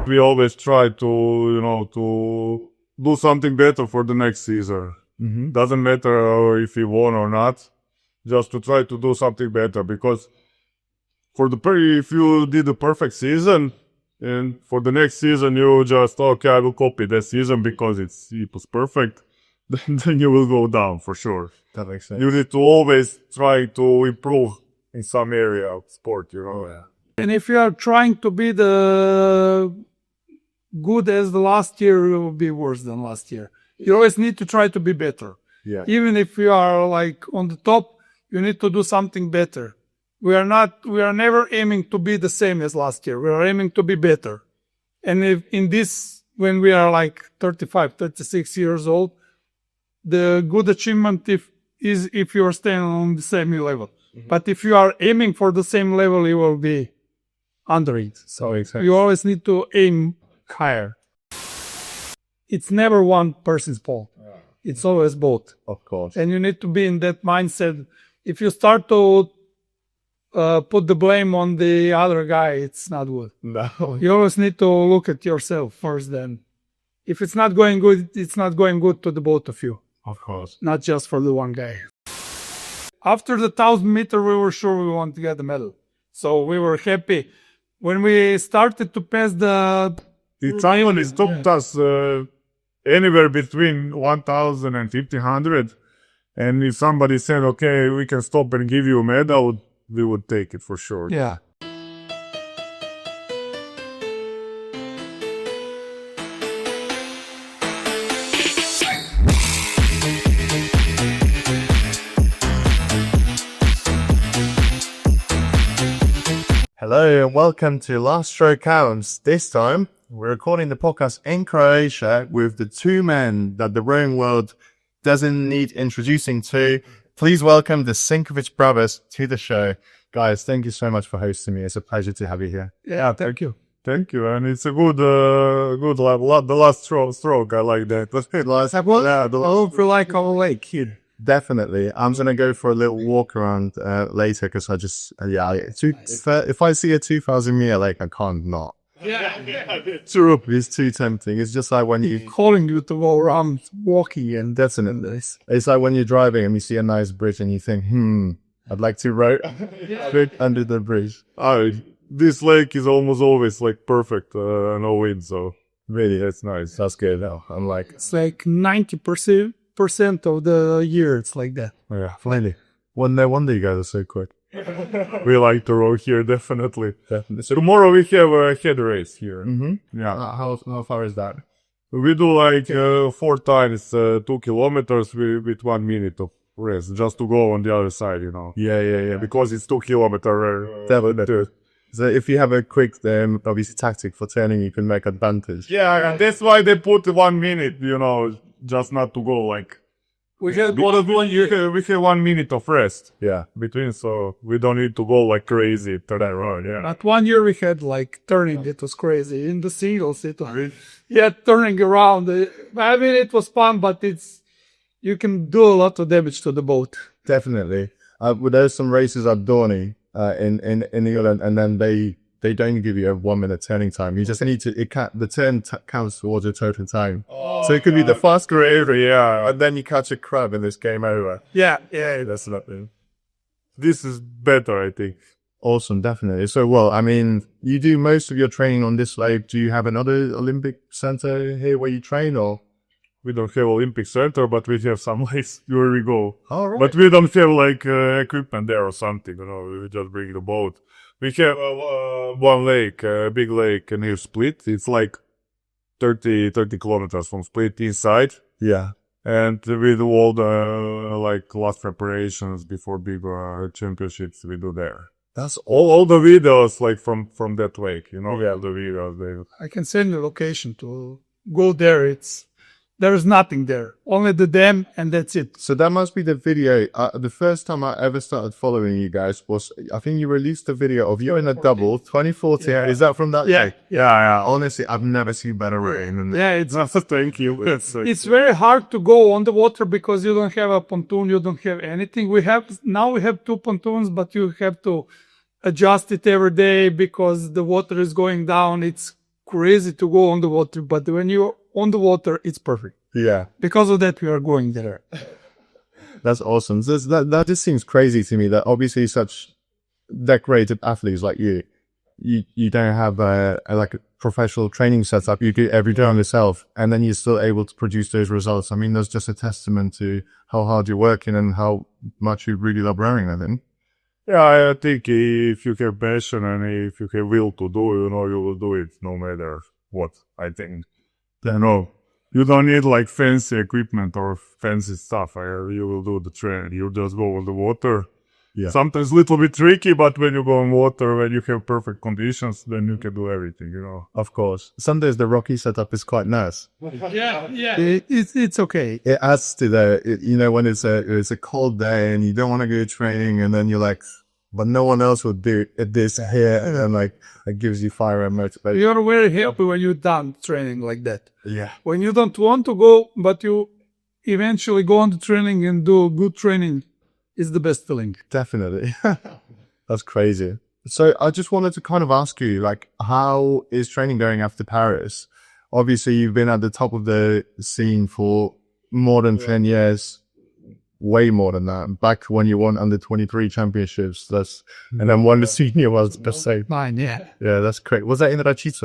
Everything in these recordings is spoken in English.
We always try to do something better for the next season. Doesn't matter if we won or not, just to try to do something better. Because if you did a perfect season, and for the next season you just, okay, I will copy that season because it was perfect, then you will go down for sure. That makes sense. You need to always try to improve in some area of sport, Yeah. And if you are trying to be the good as the last year, you will be worse than last year. You always need to try to be better. Yeah. Even if you are like on the top, you need to do something better. We are never aiming to be the same as last year. We are aiming to be better. And when we are like 35, 36 years old, the good achievement is if you are staying on the same level. But if you are aiming for the same level, you will be under it. So you always need to aim higher. It's never one person's fault. It's always both. Of course. And you need to be in that mindset. If you start to put the blame on the other guy, it's not good. No. You always need to look at yourself first. Then, if it's not going good, it's not going good to the both of you. Of course. Not just for the one guy. After the 1,000 meter, we were sure we want to get the medal. So we were happy. When we started to pass the Italian stopped us anywhere between 1,000 and 1,500. And if somebody said, okay, we can stop and give you a medal, we would take it for sure. Yeah. Hello and welcome to Last Stroke Counts. This time, we're recording the podcast in Croatia with the two men that the rowing world doesn't need introducing to. Please welcome the Sinkovic Brothers to the show. Guys, thank you so much for hosting me. It's a pleasure to have you here. Yeah, thank you. Thank you. And it's a good the last stroke. I like that. I hope you like our lake here. Definitely. I'm going to go for a little walk around later because if I see a 2,000 meter lake, I can't not. True. It's too tempting. It's just like when you... Calling you to go around walking and Definitely. It's like when you're driving and you see a nice bridge and you think, I'd like to row under the bridge. This lake is almost always like perfect, no wind, so Really? that's nice. That's good. No, I'm like, it's like 90% of the year it's like that. Yeah. finally. Well, no wonder you guys are so quick. We like to row here, definitely. So, Tomorrow we have a head race here. Yeah. how far is that? We do like 4 times 2 kilometers with 1 minute of rest, just to go on the other side, Yeah. Because it's 2 kilometers. Definitely. So if you have a quick, obviously tactic for turning, you can make advantage. Yeah, and that's why they put 1 minute, just not to go like... We had We have 1 minute of rest Yeah. between, so we don't need to go like crazy to that road, yeah. But 1 year we had like turning, it was crazy. In the singles, it was, turning around. I mean, it was fun, but you can do a lot of damage to the boat. Definitely. There's some races at Dorney in England, and then they don't give you a 1 minute turning time. You just need to, the turn counts towards your total time. So it could be the faster area, and then you catch a crab and it's game over. Yeah. That's not it. This is better, I think. Awesome, definitely. So, well, I mean, you do most of your training on this lake. Do you have another Olympic center here where you train, or? We don't have Olympic center, but we have some lakes where we go. All right. But we don't have like equipment there or something, we just bring the boat. We have one lake, a big lake near Split. It's like 30 kilometers from Split inside. Yeah. And we do all the last preparations before big championships we do there. That's All the videos like from that lake, we have the videos there. I can send you location to go there. There's nothing there. Only the dam, and that's it. So that must be the video. The first time I ever started following you guys was, I think you released a video of you in a double, 2014. Yeah. Is that from that? Yeah. day? Yeah. Honestly, I've never seen better rain. Yeah, Thank you. it's very hard to go on the water because you don't have a pontoon, you don't have anything. Now we have 2 pontoons, but you have to adjust it every day because the water is going down. It's crazy to go on the water, but when you're on the water, it's perfect. Yeah. Because of that, we are going there. That's awesome. That just seems crazy to me that obviously such decorated athletes like you don't have a professional training setup. You do it every day on yourself, and then you're still able to produce those results. I mean, that's just a testament to how hard you're working and how much you really love rowing, I think. Yeah, I think if you have passion and if you have will to do, you will do it no matter what, I think. You don't need like fancy equipment or fancy stuff. You will do the training. You just go on the water. Yeah. Sometimes a little bit tricky, but when you go on water, when you have perfect conditions, then you can do everything, Of course. Some days the rocky setup is quite nice. Yeah. It's okay. It adds to when it's a cold day and you don't want to go training, and then you're like, but no one else would do this here, and then like it gives you fire and motivation. You're very happy when you're done training like that. Yeah. When you don't want to go, but you eventually go on the training and do good training, it's the best feeling. Definitely. That's crazy. So I just wanted to kind of ask you, like, how is training going after Paris? Obviously, you've been at the top of the scene for more than 10 years, way more than that. Back when you won under 23 championships, and then won the senior ones per se. Fine, yeah. Yeah, that's great. Was that in Račice?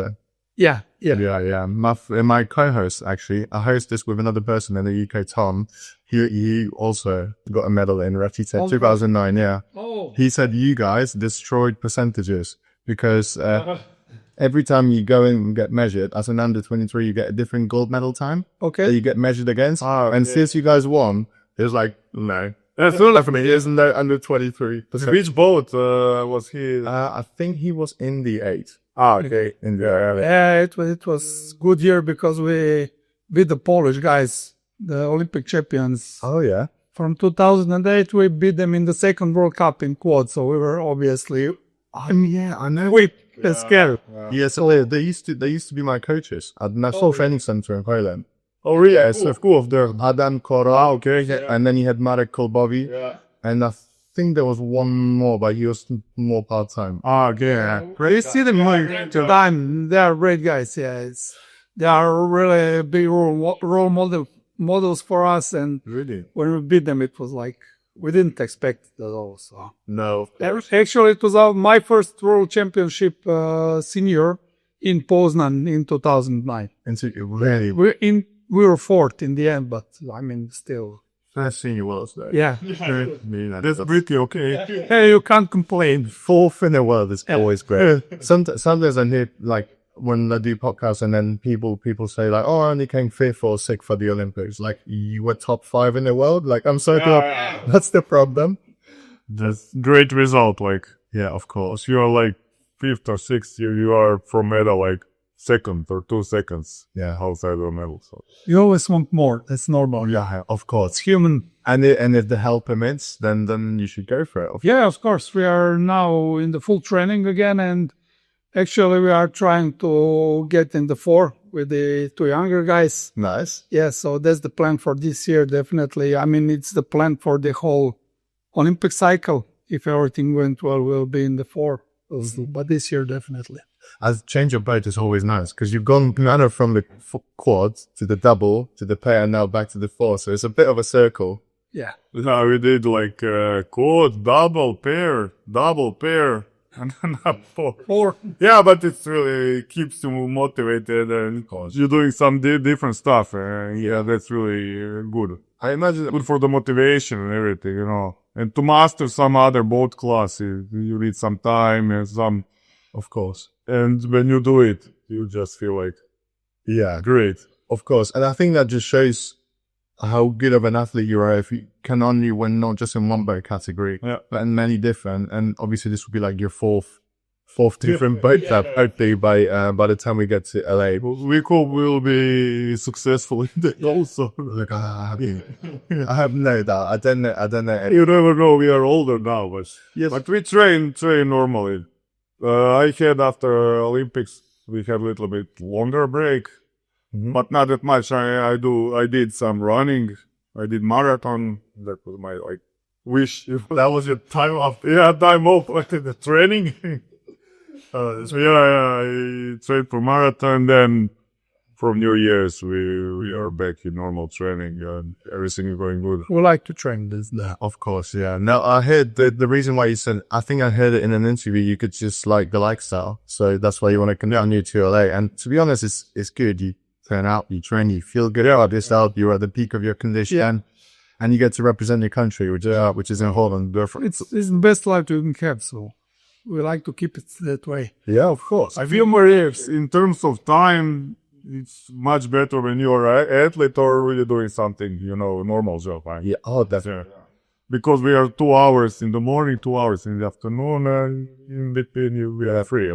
Yeah. Yeah. My co-host, actually, I host this with another person in the UK, Tom. He also got a medal in Račice 2009, yeah. Oh. He said you guys destroyed percentages because every time you go in and get measured, as an under 23, you get a different gold medal time Okay. that you get measured against. And since you guys won, it was like, no. That's all Definitely isn't no under 23. Which boat was he? I think he was in the 8. Okay. Yeah, it was good year because we beat the Polish guys, the Olympic champions. Oh, yeah. From 2008, we beat them in the second World Cup in quad, so we were obviously Yeah, I know. scared. Yeah, so they used to be my coaches at the National Training Center in Poland. Oh, really? Yeah, so Cool of them. Adam Koro. Okay. And then he had Marek Kolbowi. Yeah. And I think there was one more, but he was more part-time. Okay. We see them all the time. They are great guys. Yeah, they are really big role models for us. And Really? when we beat them, it was like we didn't expect it at all. So No. actually, it was my first World Championship senior in Poznan in 2009. Really? We were fourth in the end, but I mean, still. First senior worlds, though. Yeah. That's pretty okay. Hey, you can't complain. Fourth in the world is always great. Sometimes I hear, like, when I do podcasts and then people say, like, oh, I only came 5th or 6th for the Olympics. Like, you were top 5 in the world? Like, I'm so glad. That's the problem. That's great result. Like, Yeah, of course. you are like 5th or 6th, you are from medal like 2nd or 2 seconds Yeah. outside of medal. So. You always want more. That's normal. Yeah, of course. It's human. And if the help permits, then you should go for it. Yeah, of course. We are now in the full training again, and actually we are trying to get in the 4 with the 2 younger guys. Nice. Yeah, so that's the plan for this year, definitely. I mean, it's the plan for the whole Olympic cycle. If everything went well, we'll be in the 4. But this year, definitely. As change of boat is always nice because you've gone kind of from the quad to the double to the pair and now back to the 4. So it's a bit of a circle. Yeah. Now we did like quad, double pair, and then up 4. 4. Yeah, but it really keeps you motivated and you're doing some different stuff. Yeah, that's really good. I imagine Good for the motivation and everything. And to master some other boat class, you need some time and some. of course. And when you do it, you just feel like Yeah, great. of course. And I think that just shows how good of an athlete you are if you can only win not just in one boat category, but in many different. And obviously this would be like your fourth different boat club, hopefully by the time we get to LA. We hope we'll be successful in that also. Look, I have no doubt. I don't know. You never know. We are older now, but we train normally. I had after Olympics, we had a little bit longer break, but not that much. I did some running. I did marathon. That was my wish. That was your time off. Yeah, time off after the training. I trained for marathon. Then from New Year's, we are back in normal training and everything is going good. We like to train this. Of course, yeah. No, I heard the reason why you said, I think I heard it in an interview, you could just like the lifestyle. So that's why you want to continue to LA. And to be honest, it's good. You turn out, you train, you feel good about yourself. You're at the peak of your condition and you get to represent your country, which is important. It's the best life you can have. So we like to keep it that way. Yeah, of course. I feel more in terms of time. It's much better when you're an athlete or really doing something, normal job. Right? Yeah. Oh, that's because we are 2 hours in the morning, 2 hours in the afternoon, and in between we are free.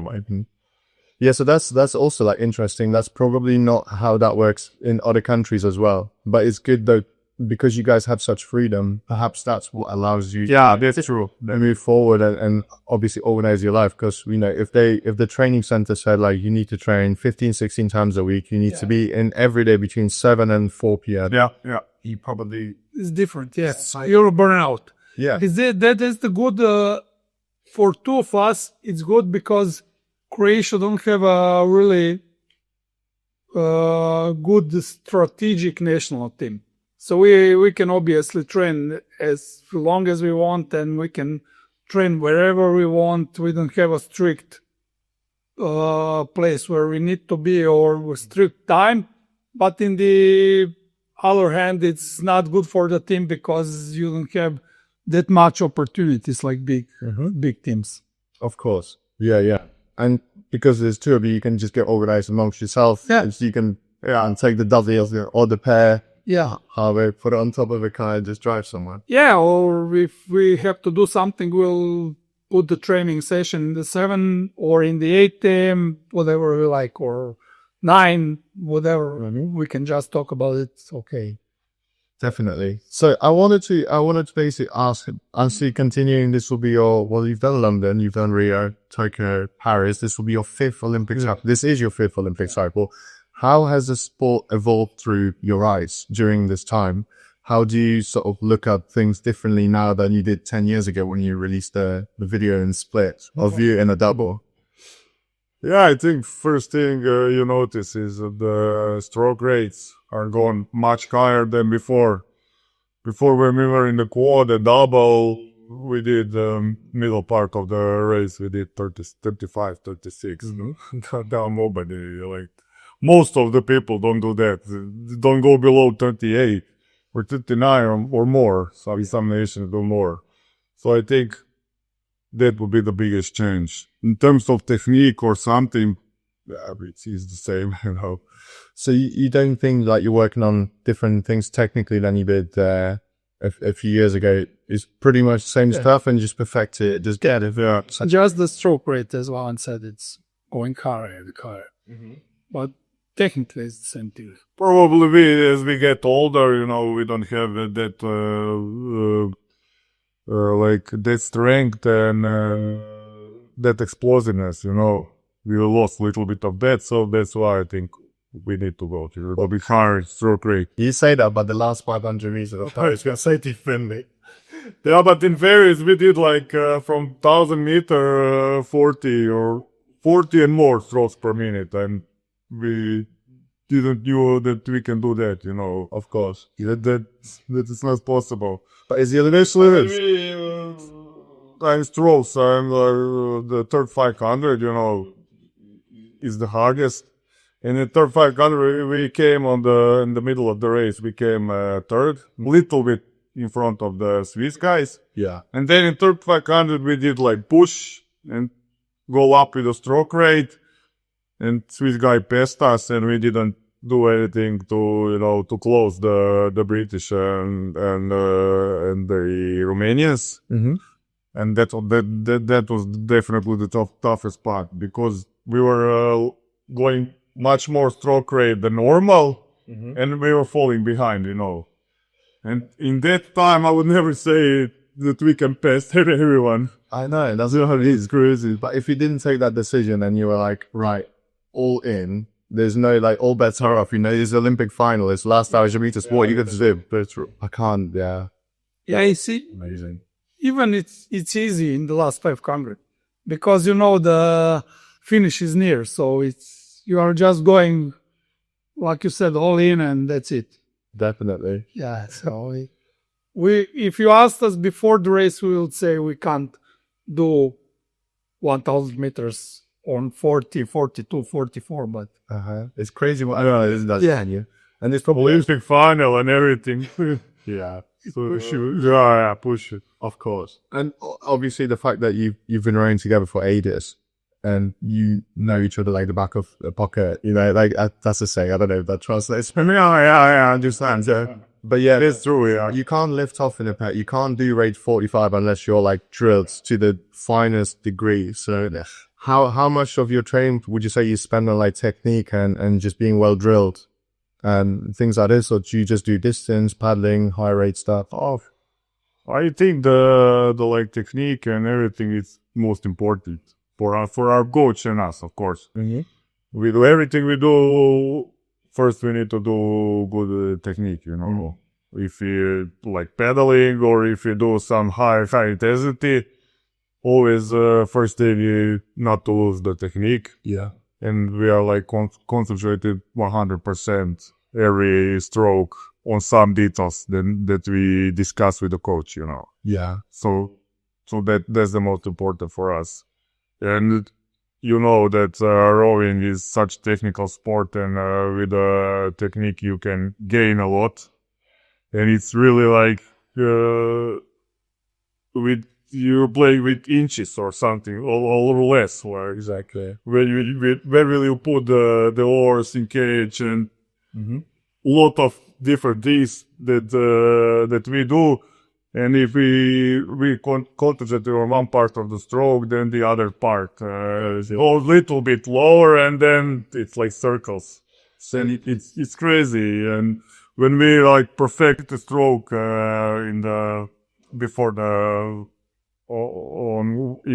Yeah, so that's also like interesting. That's probably not how that works in other countries as well. But it's good though, because you guys have such freedom. Perhaps that's what allows you that's true. to move forward and obviously organize your life. Because, if the training center said like you need to train 15, 16 times a week, you need to be in every day between 7 and 4 p.m. Yeah. You probably... It's different, yes. You're burnout. Yeah. That is the good, for two of us, it's good because Croatia don't have a really good strategic national team. So we can obviously train as long as we want and we can train wherever we want. We don't have a strict place where we need to be or with strict time. But in the other hand, it's not good for the team because you don't have that much opportunities like big teams. Of course. Yeah. And because there's two of you, you can just get organized amongst yourself. Yeah. And you can and take the W or the pair. Yeah. Highway, put it on top of a car and just drive somewhere. Yeah, or if we have to do something, we'll put the training session in the 7 or in the 8 a.m., whatever we like, or 9, whatever. We can just talk about it. It's okay. Definitely. So I wanted to basically ask, actually continuing, this will be you've done London, you've done Rio, Tokyo, Paris. This will be your 5th Olympic cycle. This is your 5th Olympic cycle. How has the sport evolved through your eyes during this time? How do you sort of look at things differently now than you did 10 years ago when you released the video in split of you in a double? Yeah, I think first thing you notice is that the stroke rates are going much higher than before. Before when we were in the quad, the double, we did the middle part of the race, we did 30, 35, 36. Now nobody, most of the people don't do that. They don't go below 38 or 39 or more. Some nations do more. So I think that would be the biggest change. In terms of technique or something, it's the same, So you don't think like you're working on different things technically than you did a few years ago? It's pretty much the same stuff and just perfect it. Just get it. Yeah. Just the stroke rate, as Juan said, it's going higher and higher. But technically, it's the same thing. Probably as we get older, we don't have that that strength and that explosiveness. We lost a little bit of that, so that's why I think we need to go to a little bit higher stroke rate. You say that, but the last 500 meters, I thought I was going to say differently. Yeah, but in Paris we did from 1,000 meter 40 and more strokes per minute, and we didn't know that we can do that, Of course. That is not possible. But is the elimination limits? I'm strokes, I'm the third 500, is the hardest. In the third 500, we came in the middle of the race, we came third, little bit in front of the Swiss guys. Yeah. And then in third 500, we did push and go up with the stroke rate. And Swiss guy passed us, and we didn't do anything to close the British and the Romanians. And that was definitely the toughest part, because we were going much more stroke rate than normal, and we were falling behind, And in that time, I would never say that we can pass everyone. I know, that's what it is, crazy. But if you didn't take that decision and you were like, right, all in, there's no all bets are off, it's Olympic final, it's last 1,000 meters sport, you get to do. That's true. I can't, yeah. Yeah, you see, Amazing. even it's easy in the last 500. because the finish is near. So you are just going, like you said, all in, and that's it. Definitely. Yeah. So if you asked us before the race, we would say we can't do 1,000 meters on 40, 42, 44, but It's crazy. I don't know. Isn't that? Yeah. And it's probably Olympic final and everything. yeah. So yeah, push it. Of course. And obviously the fact that you've been rowing together for ages and you know each other like the back of a pocket, like that's the saying. I don't know if that translates. Yeah, I understand. So, but yeah, It's true, yeah. you can't lift off in a pet. You can't do rate 45 unless you're like drilled to the finest degree. So how much of your training would you say you spend on like technique and just being well drilled and things like this? Or do you just do distance, paddling, high rate stuff? Oh, I think the like technique and everything is most important for our coach and us, of course. Mm-hmm. We do everything we do. First, we need to do good technique. If you like pedaling or if you do some high intensity, always first thing not to lose the technique. Yeah. And we are like concentrated 100% every stroke on some details that we discuss with the coach. Yeah. So that's the most important for us. And that rowing is such technical sport, and with the technique you can gain a lot. And it's really like with you play with inches or something, or less. Where Exactly. where will you put the oars in cage and lot of different things that we do. And if we concentrate on one part of the stroke, then the other part is a little bit lower, and then it's like circles. And it's crazy. And when we like perfect the stroke in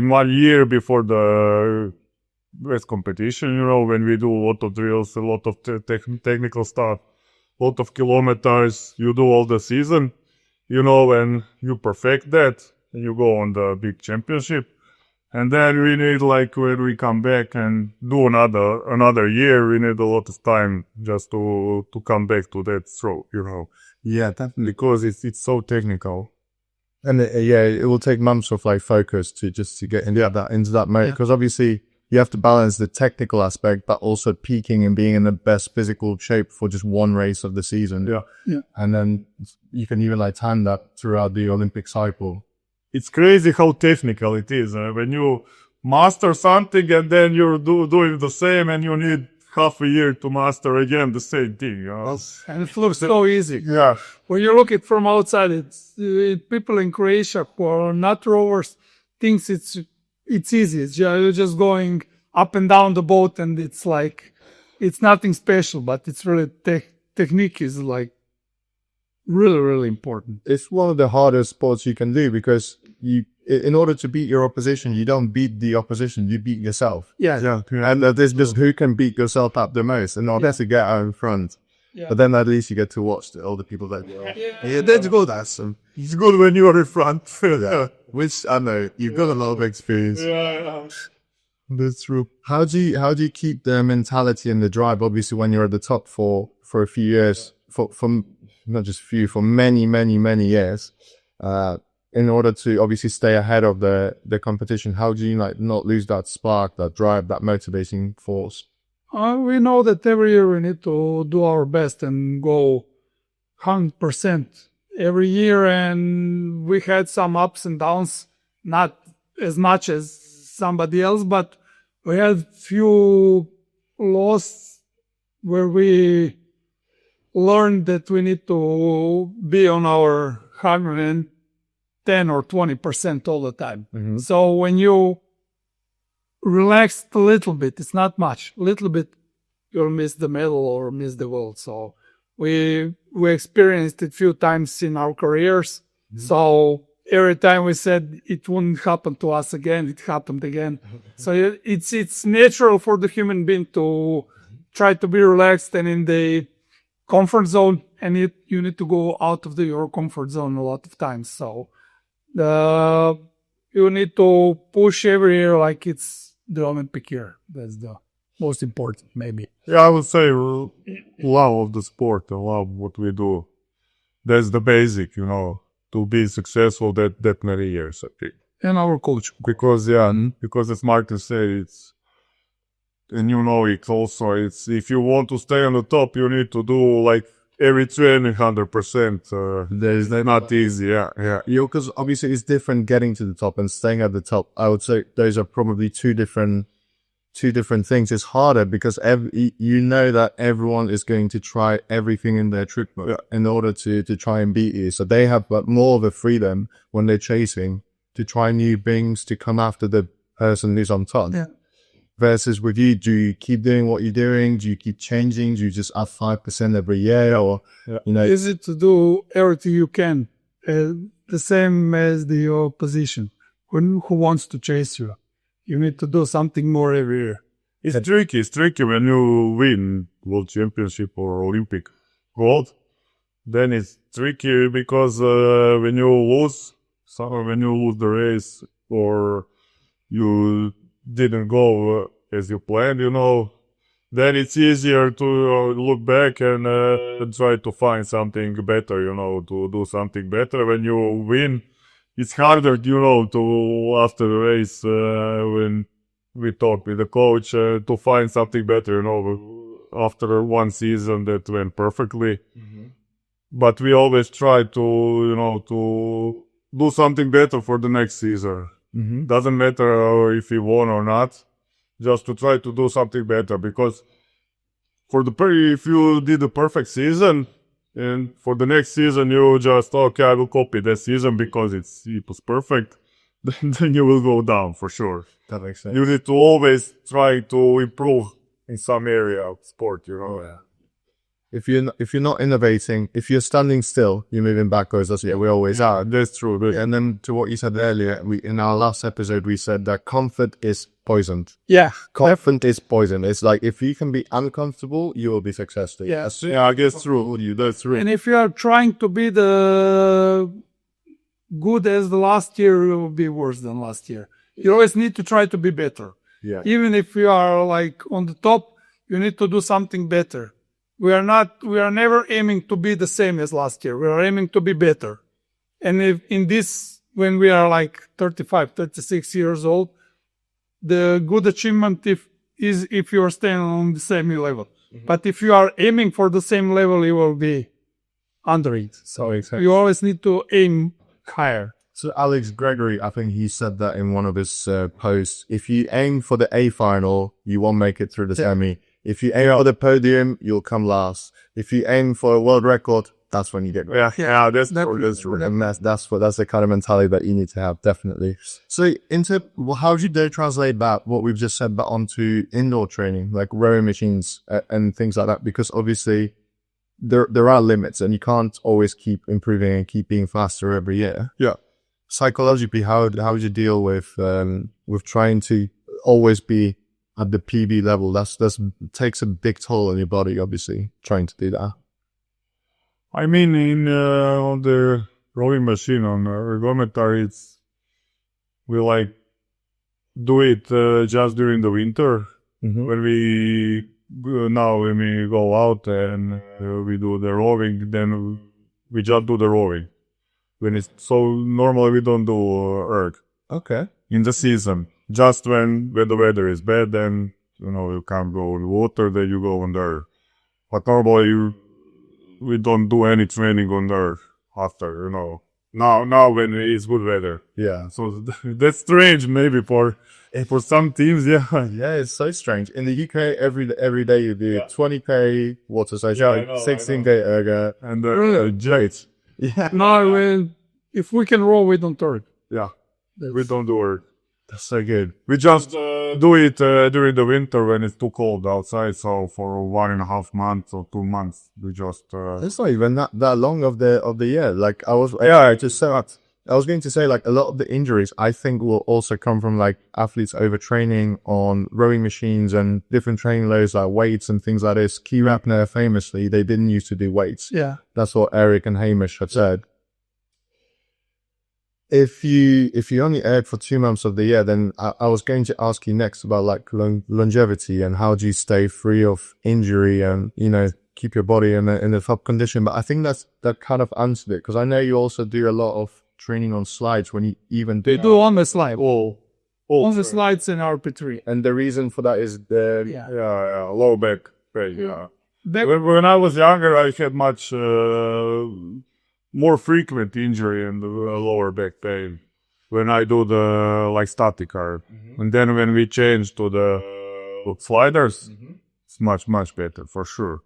1 year before the race competition, when we do a lot of drills, a lot of technical stuff, a lot of kilometers, you do all the season. And you perfect that, and you go on the big championship. And then we need, like, when we come back and do another year, we need a lot of time just to come back to that stroke, Yeah, definitely. because it's so technical. And it will take months of like focus to get into that mode. Because obviously you have to balance the technical aspect, but also peaking and being in the best physical shape for just one race of the season. Yeah. And then you can even like time that throughout the Olympic cycle. It's crazy how technical it is. When you master something and then you're doing the same, and you need half a year to master again the same thing. and it looks so easy. Yeah. When you look it from outside, people in Croatia who are not rowers thinks it's easy. You're just going up and down the boat, and it's like it's nothing special, but it's really technique is like really, really important. It's one of the hardest sports you can do because in order to beat your opposition, you don't beat the opposition, you beat yourself. Yeah. And there's just who can beat yourself up the most and not to get out in front. Yeah. But then at least you get to watch all the people that that's good. Awesome. It's good when you're in front. Which I know you've got a lot of experience. Yeah. That's true. How do you keep the mentality and the drive? Obviously, when you're at the top for a few years, for not just few, for many years, in order to obviously stay ahead of the competition. How do you like not lose that spark, that drive, that motivating force? We know that every year we need to do our best and go 100% every year, and we had some ups and downs, not as much as somebody else, but we had few losses where we learned that we need to be on our 110 or 20% all the time. Mm-hmm. So when you relax a little bit, it's not much, a little bit, you'll miss the medal or miss the world. So we experienced it a few times in our careers. Mm-hmm. So every time we said it wouldn't happen to us again, it happened again. So it's natural for the human being to try to be relaxed and in the comfort zone, and you need to go out of your comfort zone a lot of times. So you need to push every year like it's the Olympic year. That's the most important, maybe. Yeah, I would say love of the sport and love what we do. That's the basic, to be successful that many years, I think. And our coach. Because as Martin said, and it's also, if you want to stay on the top, you need to do like every training 100%. There's Not easy, yeah. because obviously it's different getting to the top and staying at the top. I would say those are probably two different things. It's harder because you know that everyone is going to try everything in their trick book in order to try and beat you. So they have more of a freedom when they're chasing to try new things, to come after the person who's on top. Yeah. Versus with you, do you keep doing what you're doing? Do you keep changing? Do you just up 5% every year? Or, Easy to do everything you can. The same as the opposition. Who wants to chase you? You need to do something more every year. It's tricky when you win World Championship or Olympic gold. Then it's tricky because when you lose the race or you didn't go as you planned, then it's easier to look back and try to find something better, to do something better. When you win, it's harder, to after the race, when we talk with the coach, to find something better, after one season that went perfectly. Mm-hmm. But we always try to do something better for the next season. Mm-hmm. Doesn't matter if we won or not, just to try to do something better. Because if you did a perfect season, and for the next season you just, okay, I will copy that season because it was perfect, then you will go down for sure. That makes sense. You need to always try to improve in some area of sport, Oh, yeah. If you're not innovating, if you're standing still, you're moving backwards. That's what we always are. That's true. And then to what you said earlier, in our last episode, we said that comfort is poisoned. Yeah. Comfort is poison. It's like if you can be uncomfortable, you will be successful. Yeah. I guess true. That's true. And if you are trying to be the good as the last year, you will be worse than last year. You always need to try to be better. Yeah. Even if you are like on the top, you need to do something better. We are never aiming to be the same as last year. We are aiming to be better. And when we are like 35, 36 years old, the good achievement is if you are staying on the same level. Mm-hmm. But if you are aiming for the same level, you will be under it. So you always need to aim higher. So Alex Gregory, I think he said that in one of his posts. If you aim for the A final, you won't make it through the semi. If you aim for the podium, you'll come last. If you aim for a world record, that's when you get. Yeah, that's true. And that's the kind of mentality that you need to have, definitely. So, how would you translate that, what we've just said, but onto indoor training, like rowing machines and things like that? Because obviously, there are limits, and you can't always keep improving and keep being faster every year. Yeah. Psychologically, how would you deal with trying to always be at the PB level? That's takes a big toll on your body, obviously, trying to do that. I mean, on the rowing machine, on the ergometer, we like do it just during the winter. Mm-hmm. When we go out and we do the rowing, then we just do the rowing. So normally we don't do erg. Okay. In the season. Just when the weather is bad, then, you can't go in water, then you go on there. But normally, we don't do any training on there after, Now when it's good weather. Yeah. So that's strange maybe for some teams, yeah. Yeah, it's so strange. In the UK, every day you do 20k water station, 16k erga, and jets. Yeah. No, if we can row, we don't erg. Yeah. We don't do erg. That's so good. We just do it during the winter when it's too cold outside. So for 1.5 months or 2 months, we just. It's not even that long of the year. Like I was going to say, like a lot of the injuries I think will also come from like athletes overtraining on rowing machines and different training loads like weights and things like this. Key Rapner famously, they didn't used to do weights. Yeah, that's what Eric and Hamish had said. if you only erg for 2 months of the year, then I was going to ask you next about like longevity and how do you stay free of injury and, you know, keep your body in the top condition. But I think that kind of answered it, because I know you also do a lot of training on slides when you even We do on the slide. On the true. slides in RP3. and the reason for that is the Yeah, low back pain. Yeah. Back- When I was younger, I had much more frequent injury in the lower back pain when I do the like static car. And then when we changed to the sliders, it's much better for sure.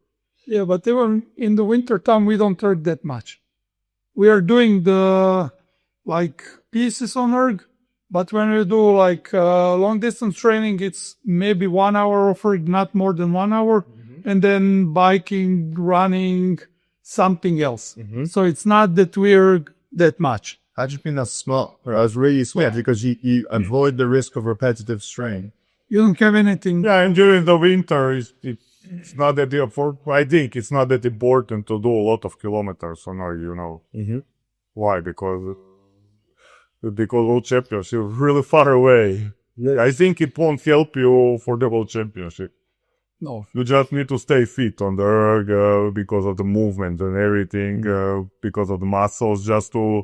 Yeah, but even in the winter time, we don't erg that much. We are doing the like pieces on erg, but when we do like long distance training, it's maybe 1 hour of erg, not more than 1 hour, and then biking, running, something else. So it's not that we erg that much. I just think that's smart. That's really smart because you avoid the risk of repetitive strain. You don't have anything. Yeah, and during the winter, it's not that I think it's not that important to do a lot of kilometers on erg, you know. Why? Because World Championship is really far away. I think it won't help you for the World Championship. No. You just need to stay fit on the erg because of the movement and everything, because of the muscles, just to,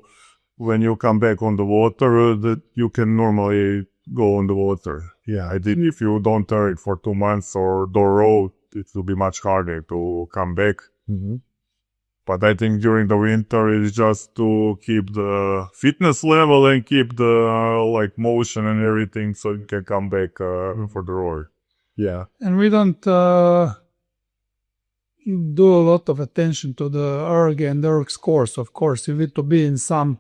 when you come back on the water, that you can normally go on the water. Yeah. I think if you don't erg for 2 months or do road, it will be much harder to come back. But I think during the winter is just to keep the fitness level and keep the like motion and everything, so you can come back for the road. Yeah. And we don't do a lot of attention to the erg and erg scores. Of course, you need to be in some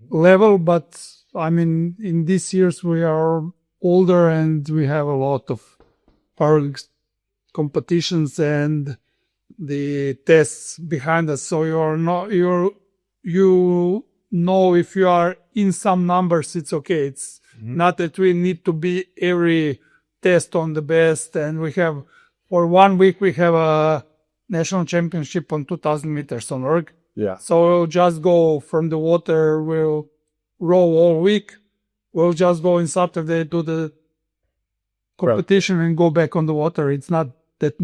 level, but I mean, in these years we are older and we have a lot of erg competitions and the tests behind us. So you know if you are in some numbers, it's okay. It's not that we need to be every test on the best. And we have, for 1 week, we have a national championship on 2,000 meters on erg. Yeah. So we'll just go from the water, we'll row all week. We'll just go in Saturday, do the competition and go back on the water. It's not that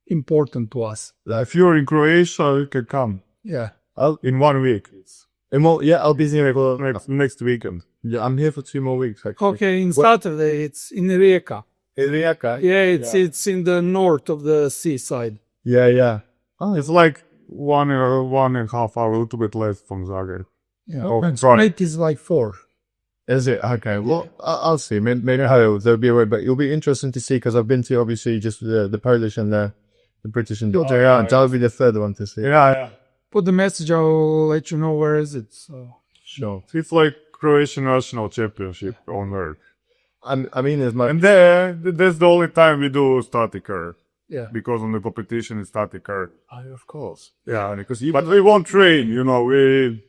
important to us. If you're in Croatia, you can come Yeah. in 1 week. I'll be here Next weekend. Yeah, I'm here for 2 more weeks, actually. Okay, in Saturday, it's in Rijeka. In Rijeka? Yeah, it's in the north of the seaside. Yeah. It's like 1.5 hour, a little bit less from Zagreb. Yeah. Oh, And sorry. Split is like 4. Is it? Okay, well, I'll see. Maybe there'll be a way, but it'll be interesting to see, because I've been to, obviously, just the Polish and the British and Georgia. Yeah, that'll be the third one to see. Yeah. Put the message, I'll let you know where is it. So. Sure. It's like Croatian National Championship on erg. I mean, there's my... And that's the only time we do static erg. Yeah. Because on the competition is static erg. of course. Yeah, but we won't train, you know, we,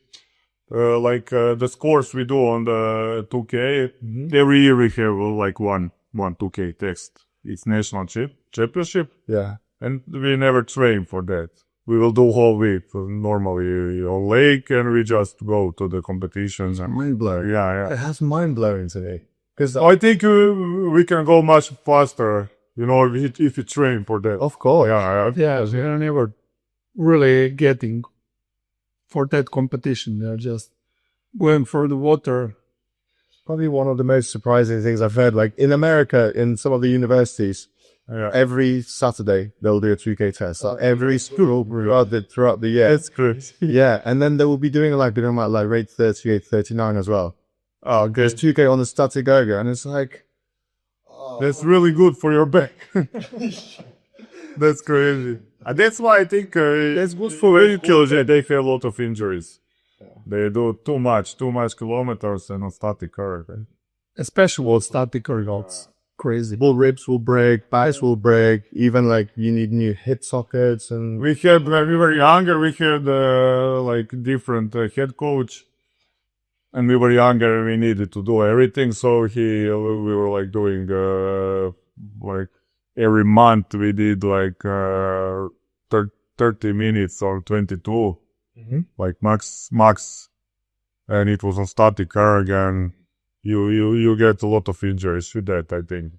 the scores we do on the 2K, every year we have like one 2K test. It's national championship, Yeah. and we never train for that. We will do whole week, normally on lake, and we just go to the competitions. And, Mind-blowing. yeah. It has mind-blowing to me. Because, I think we can go much faster, you know, if you train for that. of course. Yeah, we are never really getting for that competition. They're just going for the water. Probably one of the most surprising things I've heard. Like in America, in some of the universities, every Saturday they'll do a 2K test. So every school throughout the year. That's crazy. Yeah, and then they will be doing like rate 38, 39 as well. Oh, okay. There's 2K on the static erg, and it's like, That's really good for your back. That's crazy. And that's why I think that's good for vehicles. They have a lot of injuries. They do too much kilometers and on static erg. Right? Especially with static erg. It's crazy. bull ribs will break, backs will break, even like you need new hip sockets. And We had, when we were younger, we had like different head coach. And we were younger, we needed to do everything. So we were like doing, like every month we did like 30 minutes or 22, like max and it was on static erg, and you get a lot of injuries with that, I think.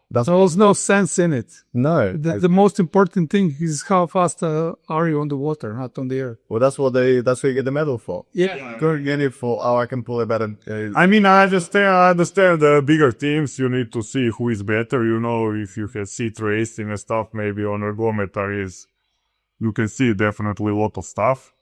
There was no sense in it. No. The most important thing is how fast are you on the water, not on the air. Well, that's what you get the medal for. Yeah. Don't get it for, oh, I can pull it better. I mean, I understand the bigger teams, you need to see who is better, if you can see tracing and stuff, maybe on ergometer you can see definitely a lot of stuff.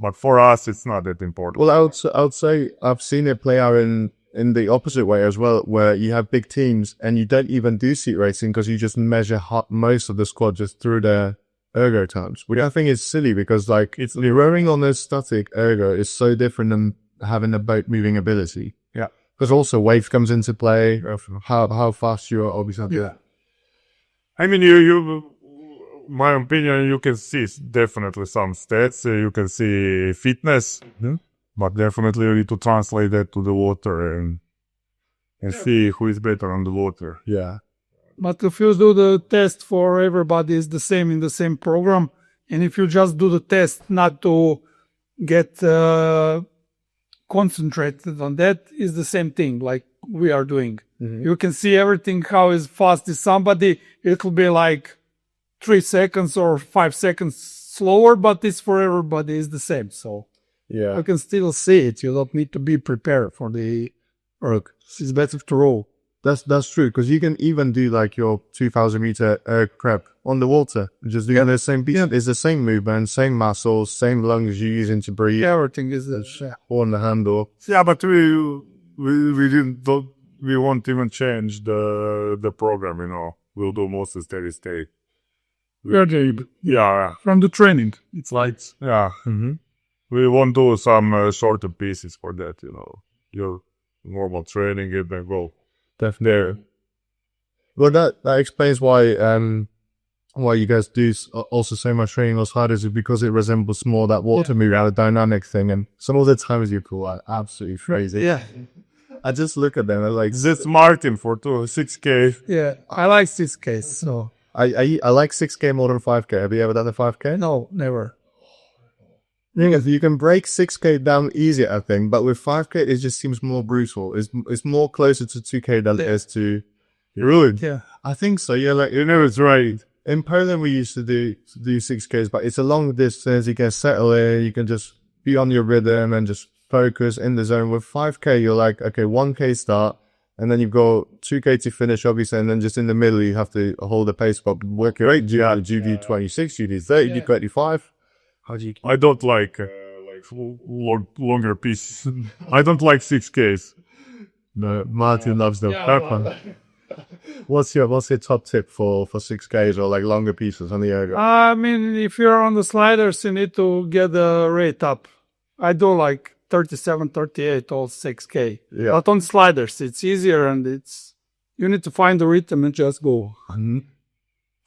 But for us, it's not that important. Well, I would say I've seen it play out in the opposite way as well, where you have big teams and you don't even do seat racing because you just measure most of the squad just through their ergo times, which I think is silly because it's rowing on a static ergo is so different than having a boat moving ability. Yeah. Because also wave comes into play, how fast you are, obviously. Yeah. I mean, my opinion, you can see definitely some stats, you can see fitness, but definitely you need to translate that to the water and see who is better on the water. Yeah. But if you do the test for everybody, it's the same in the same program. And if you just do the test not to get concentrated on that, is the same thing like we are doing. Mm-hmm. You can see everything, how is fast is somebody. It will be like 3 seconds or 5 seconds slower, but it's for everybody is the same. So yeah, you can still see it. You don't need to be prepared for the erg. It's better to roll. That's true, because you can even do like your 2,000 meter erg prep on the water. Just doing the same piece. Yeah. It's the same movement, same muscles, same lungs you're using to breathe. Everything is the on the handle. Yeah, but we won't even change the program. We'll do most of steady state. Yeah. From the training, it's like yeah. Mm-hmm. We won't do some shorter pieces for that. Your normal training and then go. Definitely. Well, that explains why you guys do also so much training on sliders, is because it resembles more that water move out of dynamic thing, and some of the times you pull out absolutely crazy. Yeah. I just look at them and like this Martin for 6K. Yeah, I like 6K. So I like 6K more than 5K. Have you ever done a 5K? No, never. You can break 6K down easier, I think, but with 5K, it just seems more brutal. It's more closer to 2K than it is to... Really? Yeah. I think so, yeah. Like, it's right. In Poland, we used to do 6Ks, but it's a long distance. You can settle in, you can just be on your rhythm and just focus in the zone. With 5K, you're like, okay, 1K start, and then you go 2K to finish, obviously, and then just in the middle, you have to hold the pace, but work your rate. Do you do 26, you do 30, you do 25? How do you? I don't like longer pieces. I don't like 6Ks. No, Martin loves them. What's your top tip for 6Ks or like longer pieces on the ergo? I mean, if you're on the sliders, you need to get the rate up. I do like 37, 38 all 6K. Yeah. But on sliders, it's easier and you need to find the rhythm and just go. Mm-hmm.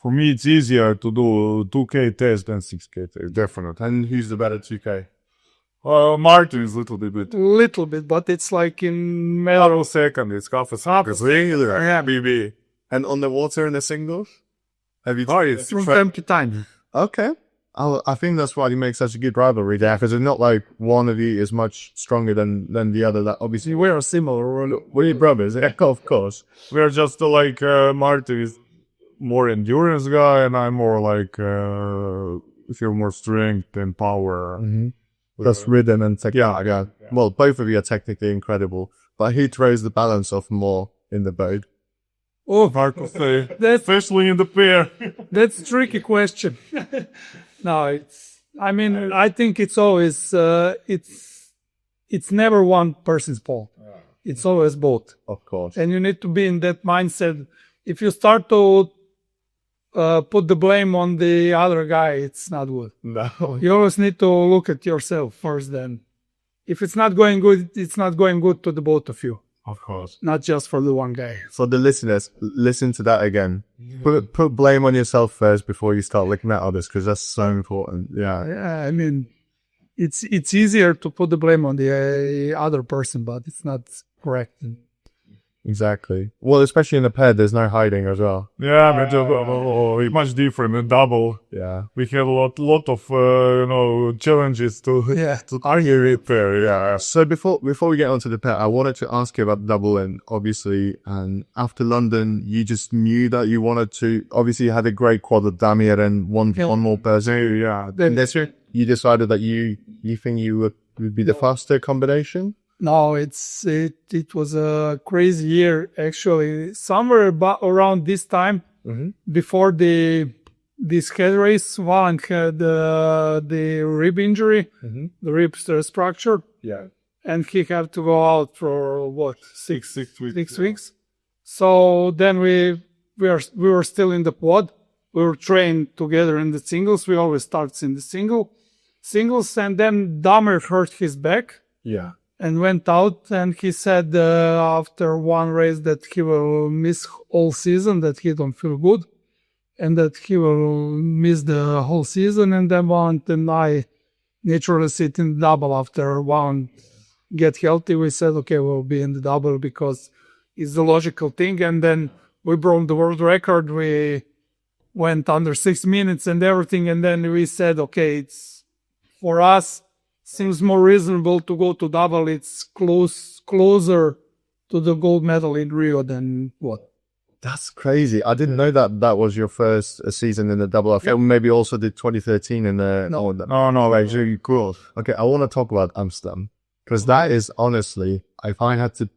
For me, it's easier to do 2K test than 6K test, definitely. And who's the better 2K? Martin is a little bit. Little bit, but it's like in Matter of second, it's half a second. It's regular. Yeah, BB. And on the water in the singles? Have you? It's from time to time. Okay. I think that's why you make such a good rivalry there, because it's not like one of you is much stronger than the other. That obviously we are similar. We're brothers, yeah, of course. We're just like Martin is more endurance guy, and I'm more like feel more strength and power. Mm-hmm. That's rhythm and technique. Yeah. Well, both of you are technically incredible, but who throws the balance off more in the boat? Oh, hard to say, especially in the pair. That's a tricky question. No, I think it's always it's never one person's fault. It's always both. Of course. And you need to be in that mindset. If you start to put the blame on the other guy, it's not good. No. You always need to look at yourself first. Then, if it's not going good, it's not going good to the both of you. Of course. Not just for the one guy. For the listeners, listen to that again. Put blame on yourself first before you start looking at others, because that's so important. Yeah. Yeah, I mean, it's easier to put the blame on the other person, but it's not correct. Exactly. Well, especially in the pair, there's no hiding as well. Yeah, but it's much different in double. Yeah. We have a lot of challenges to Yeah. to argue repair. Yeah. So before we get onto the pair, I wanted to ask you about double, and obviously, and after London, you just knew that you wanted to. Obviously, you had a great quad with Damir and one more person. Yeah. Then this year, you decided that you think you would be the faster combination. No, it was a crazy year actually. Somewhere around this time, before this head race, Valentin had the rib injury, the rib structure, and he had to go out for what 6 weeks. 6 weeks. So then we were still in the quad. We were trained together in the singles. We always start in the singles, and then Damir hurt his back. Yeah. And went out, and he said after one race that he will miss all season, that he don't feel good, and that he will miss the whole season. And then Valentin and I naturally sit in the double after one get healthy. We said, okay, we'll be in the double because it's the logical thing. And then we broke the world record. We went under 6 minutes and everything. And then we said, okay, it's for us. Seems more reasonable to go to double. It's closer to the gold medal in Rio than what? That's crazy. I didn't know that was your first season in the double. I think maybe also did 2013 in the... No, actually, cool. Okay, I want to talk about Amsterdam because that is honestly, I find that the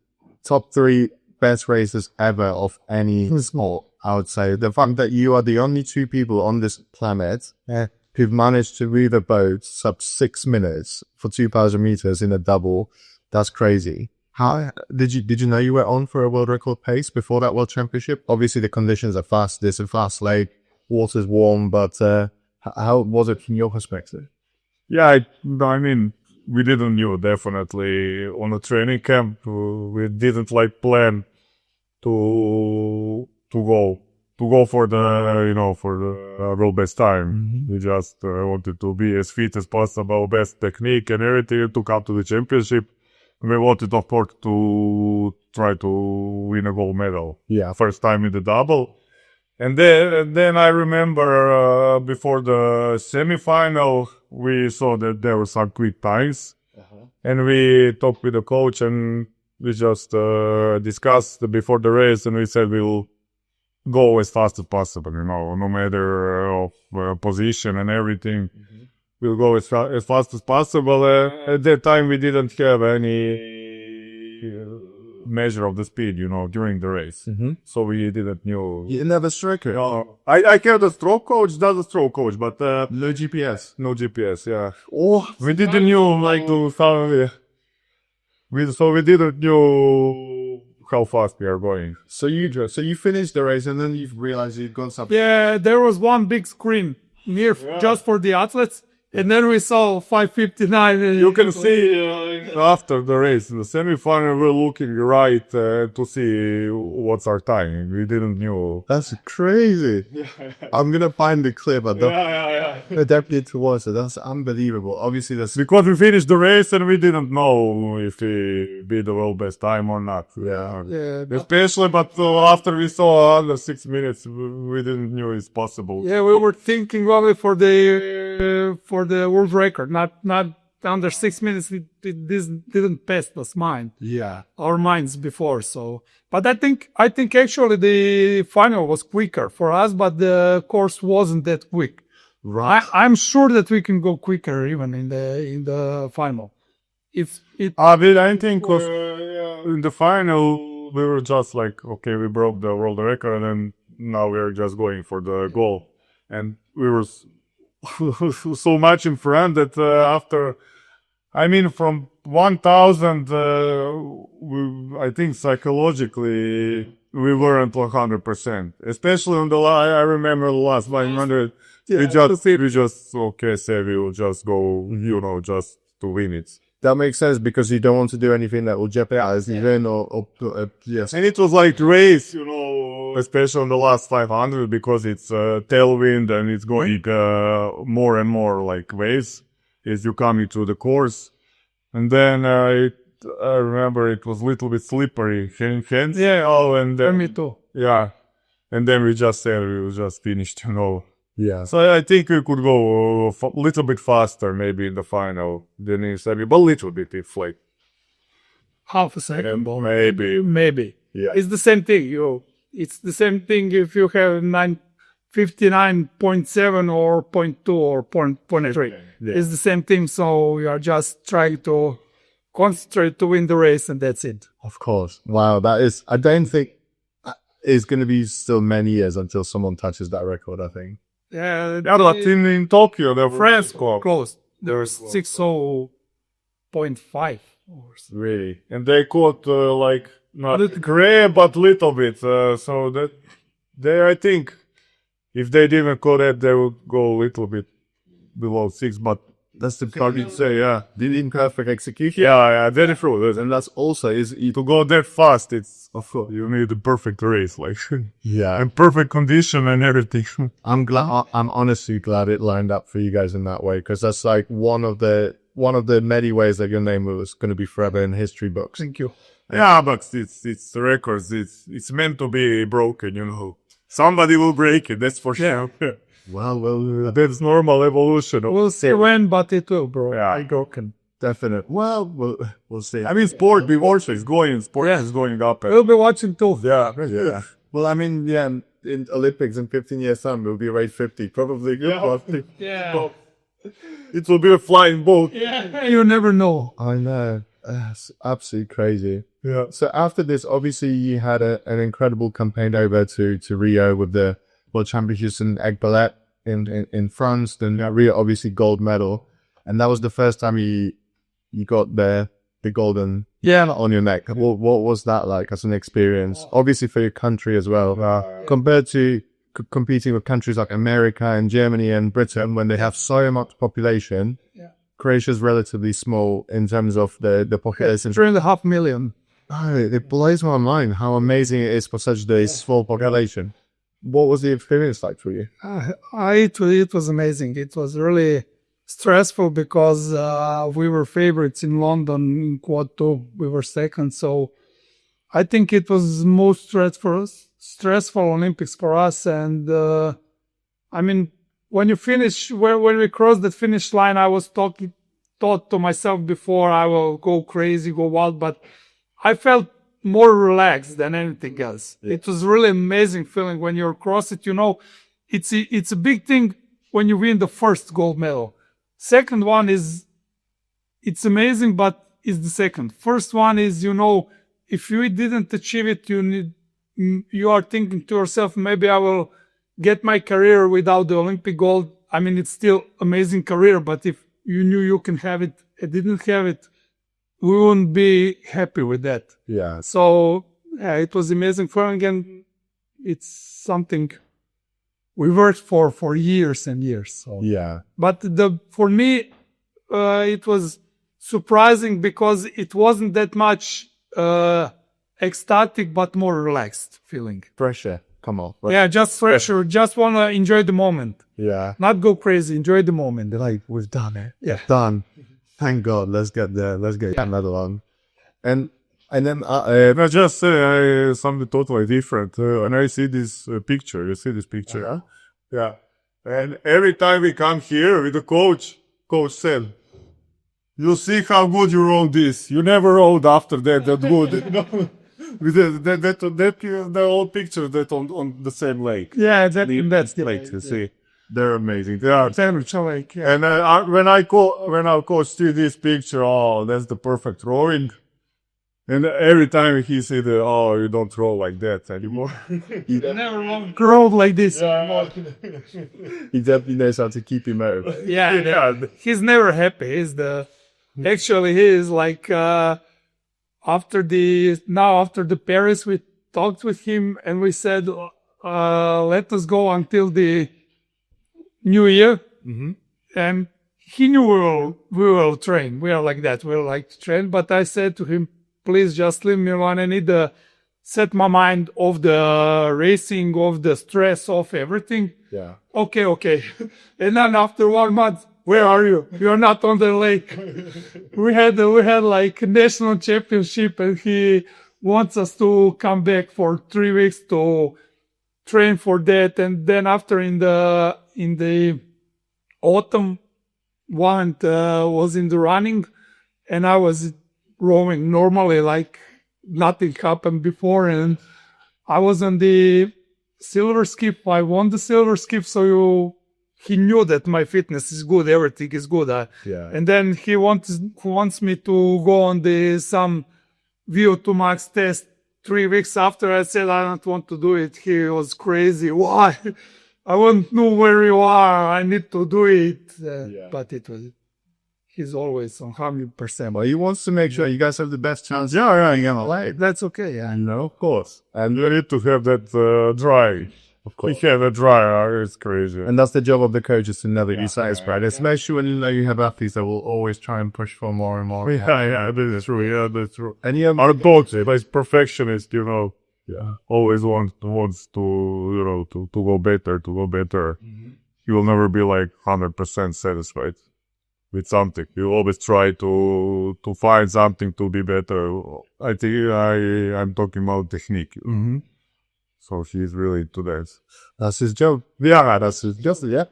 top 3 best races ever of any sport. I would say the fact that you are the only 2 people on this planet who've managed to move a boat sub 6 minutes for 2,000 meters in a double. That's crazy. How did you know you were on for a world record pace before that world championship? Obviously the conditions are fast. There's a fast lake, water's warm, but how was it from your perspective? Yeah, I mean, we didn't know definitely on a training camp. We didn't plan to go for the for the world best time. We just wanted to be as fit as possible, best technique and everything to come to the championship. We wanted, of course, to try to win a gold medal. Yeah, first time in the double. And then I remember before the semifinal, we saw that there were some quick times, and we talked with the coach and we just discussed before the race, and we said we'll go as fast as possible, no matter of position and everything. We'll go as fast as possible. At that time, we didn't have any measure of the speed, during the race. So we didn't know. You never stroke it? I have the stroke coach, that's a stroke coach, but... no GPS? No GPS, yeah. Oh, we didn't know, so we didn't know how fast we are going. So you finished the race and then you realized you'd gone something. Yeah, there was one big screen near just for the athletes. And then we saw 5:59. You can see after the race, in the semifinal, we're looking right to see what's our time. We didn't know. That's crazy. I'm gonna find the clip. Definitely to watch it. That's unbelievable. Obviously, that's because we finished the race and we didn't know if we beat the world best time or not. Especially, but after we saw under 6 minutes, we didn't know it's possible. Yeah, we were thinking only for the world record, not under 6 minutes. This didn't pass us our minds before. So, but I think actually the final was quicker for us, but the course wasn't that quick. Right. I'm sure that we can go quicker even in the final. If it, I think in the final we were just like, okay, we broke the world record, and now we're just going for the goal, and we were so much in front that after, from 1,000, I think psychologically we weren't 100%. Especially on I remember the last 500. We just say we will just go, just to win it. That makes sense because you don't want to do anything that will jeopardize the event yes. And it was like race, especially on the last 500 because it's tailwind and it's going more and more like waves as you come into the course. And then I remember it was a little bit slippery in hands. Yeah. Oh, and For then, me too. yeah. And then we just said we just finished, Yeah. So I think we could go a little bit faster maybe in the final than in semi, but a little bit if like Half a second. maybe. Maybe. Yeah. It's the same thing. It's the same thing if you have 59.7 or 0.2 or 0.3. Yeah. It's the same thing. So you are just trying to concentrate to win the race, and that's it. Of course. Wow. That is, I don't think it's going to be still many years until someone touches that record, I think. Yeah, Yeah, but in Tokyo, the France Cup, close. There's 60.5. Really? and they caught like not Little- gray, but little bit. So that they, I think, if they didn't call that, they would go a little bit below 6. But That's the hard to say, yeah. the imperfect execution. Yeah, very true. And that's also To go that fast, it's of course. you need a perfect race, like Yeah. and perfect condition and everything. I'm glad. I'm honestly glad it lined up for you guys in that way, because that's like one of the many ways that your name was going to be forever in history books. Thank you. Yeah, but it's records. It's meant to be broken. Somebody will break it. That's for sure. Well, That's normal evolution. We'll see when, but it will, bro. Yeah. I broken. definite. Well, we'll see. I mean, sport is going. Sport is going up. We'll be watching too. Yeah. Well, I mean, yeah, in Olympics in 15 years' time, we'll be weight 50, probably. Yeah. Yeah. It will be a flying boat. Yeah. You never know. I know. It's absolutely crazy. Yeah. So after this, obviously, you had an incredible campaign over to Rio with the World Championships in Egg in France. Then Rio, obviously, gold medal. And that was the first time you got the golden on your neck. What was that like as an experience? Obviously for your country as well. Compared to competing with countries like America and Germany and Britain, when they have so much population, Croatia's relatively small in terms of the population. 3.5 million. Oh, it blows my mind how amazing it is for such a small population. What was the experience like for you? It was amazing. It was really stressful because we were favorites in London in quad 2. We were second. So I think it was most stressful Olympics for us. And I mean, when you finish, when we crossed the finish line, I was thought to myself before I will go crazy, go wild, but I felt more relaxed than anything else. It was really amazing feeling when you cross it. It's a big thing when you win the first gold medal. Second one it's amazing, but it's the second. First one is, if you didn't achieve it, you are thinking to yourself, maybe I will get my career without the Olympic gold. I mean, it's still amazing career, but if you knew you can have it and didn't have it, we wouldn't be happy with that. Yeah. So it was amazing feeling, and it's something we worked for years and years. So. Yeah. But for me, it was surprising because it wasn't that much ecstatic, but more relaxed feeling. Pressure. Come on. Yeah, just pressure. Just want to enjoy the moment. Yeah. Not go crazy. Enjoy the moment. Like, we've done it. Yeah. Done. Thank God. Let's get there. Let's get that medal on. And then I just say something totally different. And I see this picture. You see this picture? Yeah. And every time we come here with the coach said, "You see how good you rolled this. You never rolled after that good." With the old picture that on the same lake. Yeah, that's the lake. You see, they're amazing. They are. lake. Yeah. And when our coach see this picture, that's the perfect rowing. And every time he said, you don't roll like that anymore. You never grow like this. he definitely knows how to keep him out. Yeah. He's never happy. Actually, he is like, after the Paris, we talked with him and we said, let us go until the New Year. Mm-hmm. And he knew we will train. We are like that. We like to train. But I said to him, please just leave me alone. I need to set my mind off the racing, of the stress, of everything. Yeah. Okay. And then after 1 month, where are you? You're not on the lake. We had like a national championship, and he wants us to come back for 3 weeks to train for that. And then after in the autumn, one was in the running, and I was rowing normally, like nothing happened before, and I was on the silver skip. I won the silver skip, so he knew that my fitness is good, everything is good. And then he wants me to go on some VO2 max test 3 weeks after. I said I don't want to do it. He was crazy. Why? I won't know where you are. I need to do it. But he's always on 100%. Well, he wants to make sure you guys have the best chance. That's okay. Yeah. No, of course. And you need to have that dry. Of course. We have a dry, it's crazy. And that's the job of the coaches to never be satisfied. Especially when you have athletes that will always try and push for more and more. Yeah, that's true. Yeah, that's true. And Our coach is perfectionist, yeah. always wants to, to go better, He will never be like 100% satisfied with something. He will always try to find something to be better. I think I'm talking about technique. Mm-hmm. So he's really into that. That's his job. Yeah, that's his job. Yeah.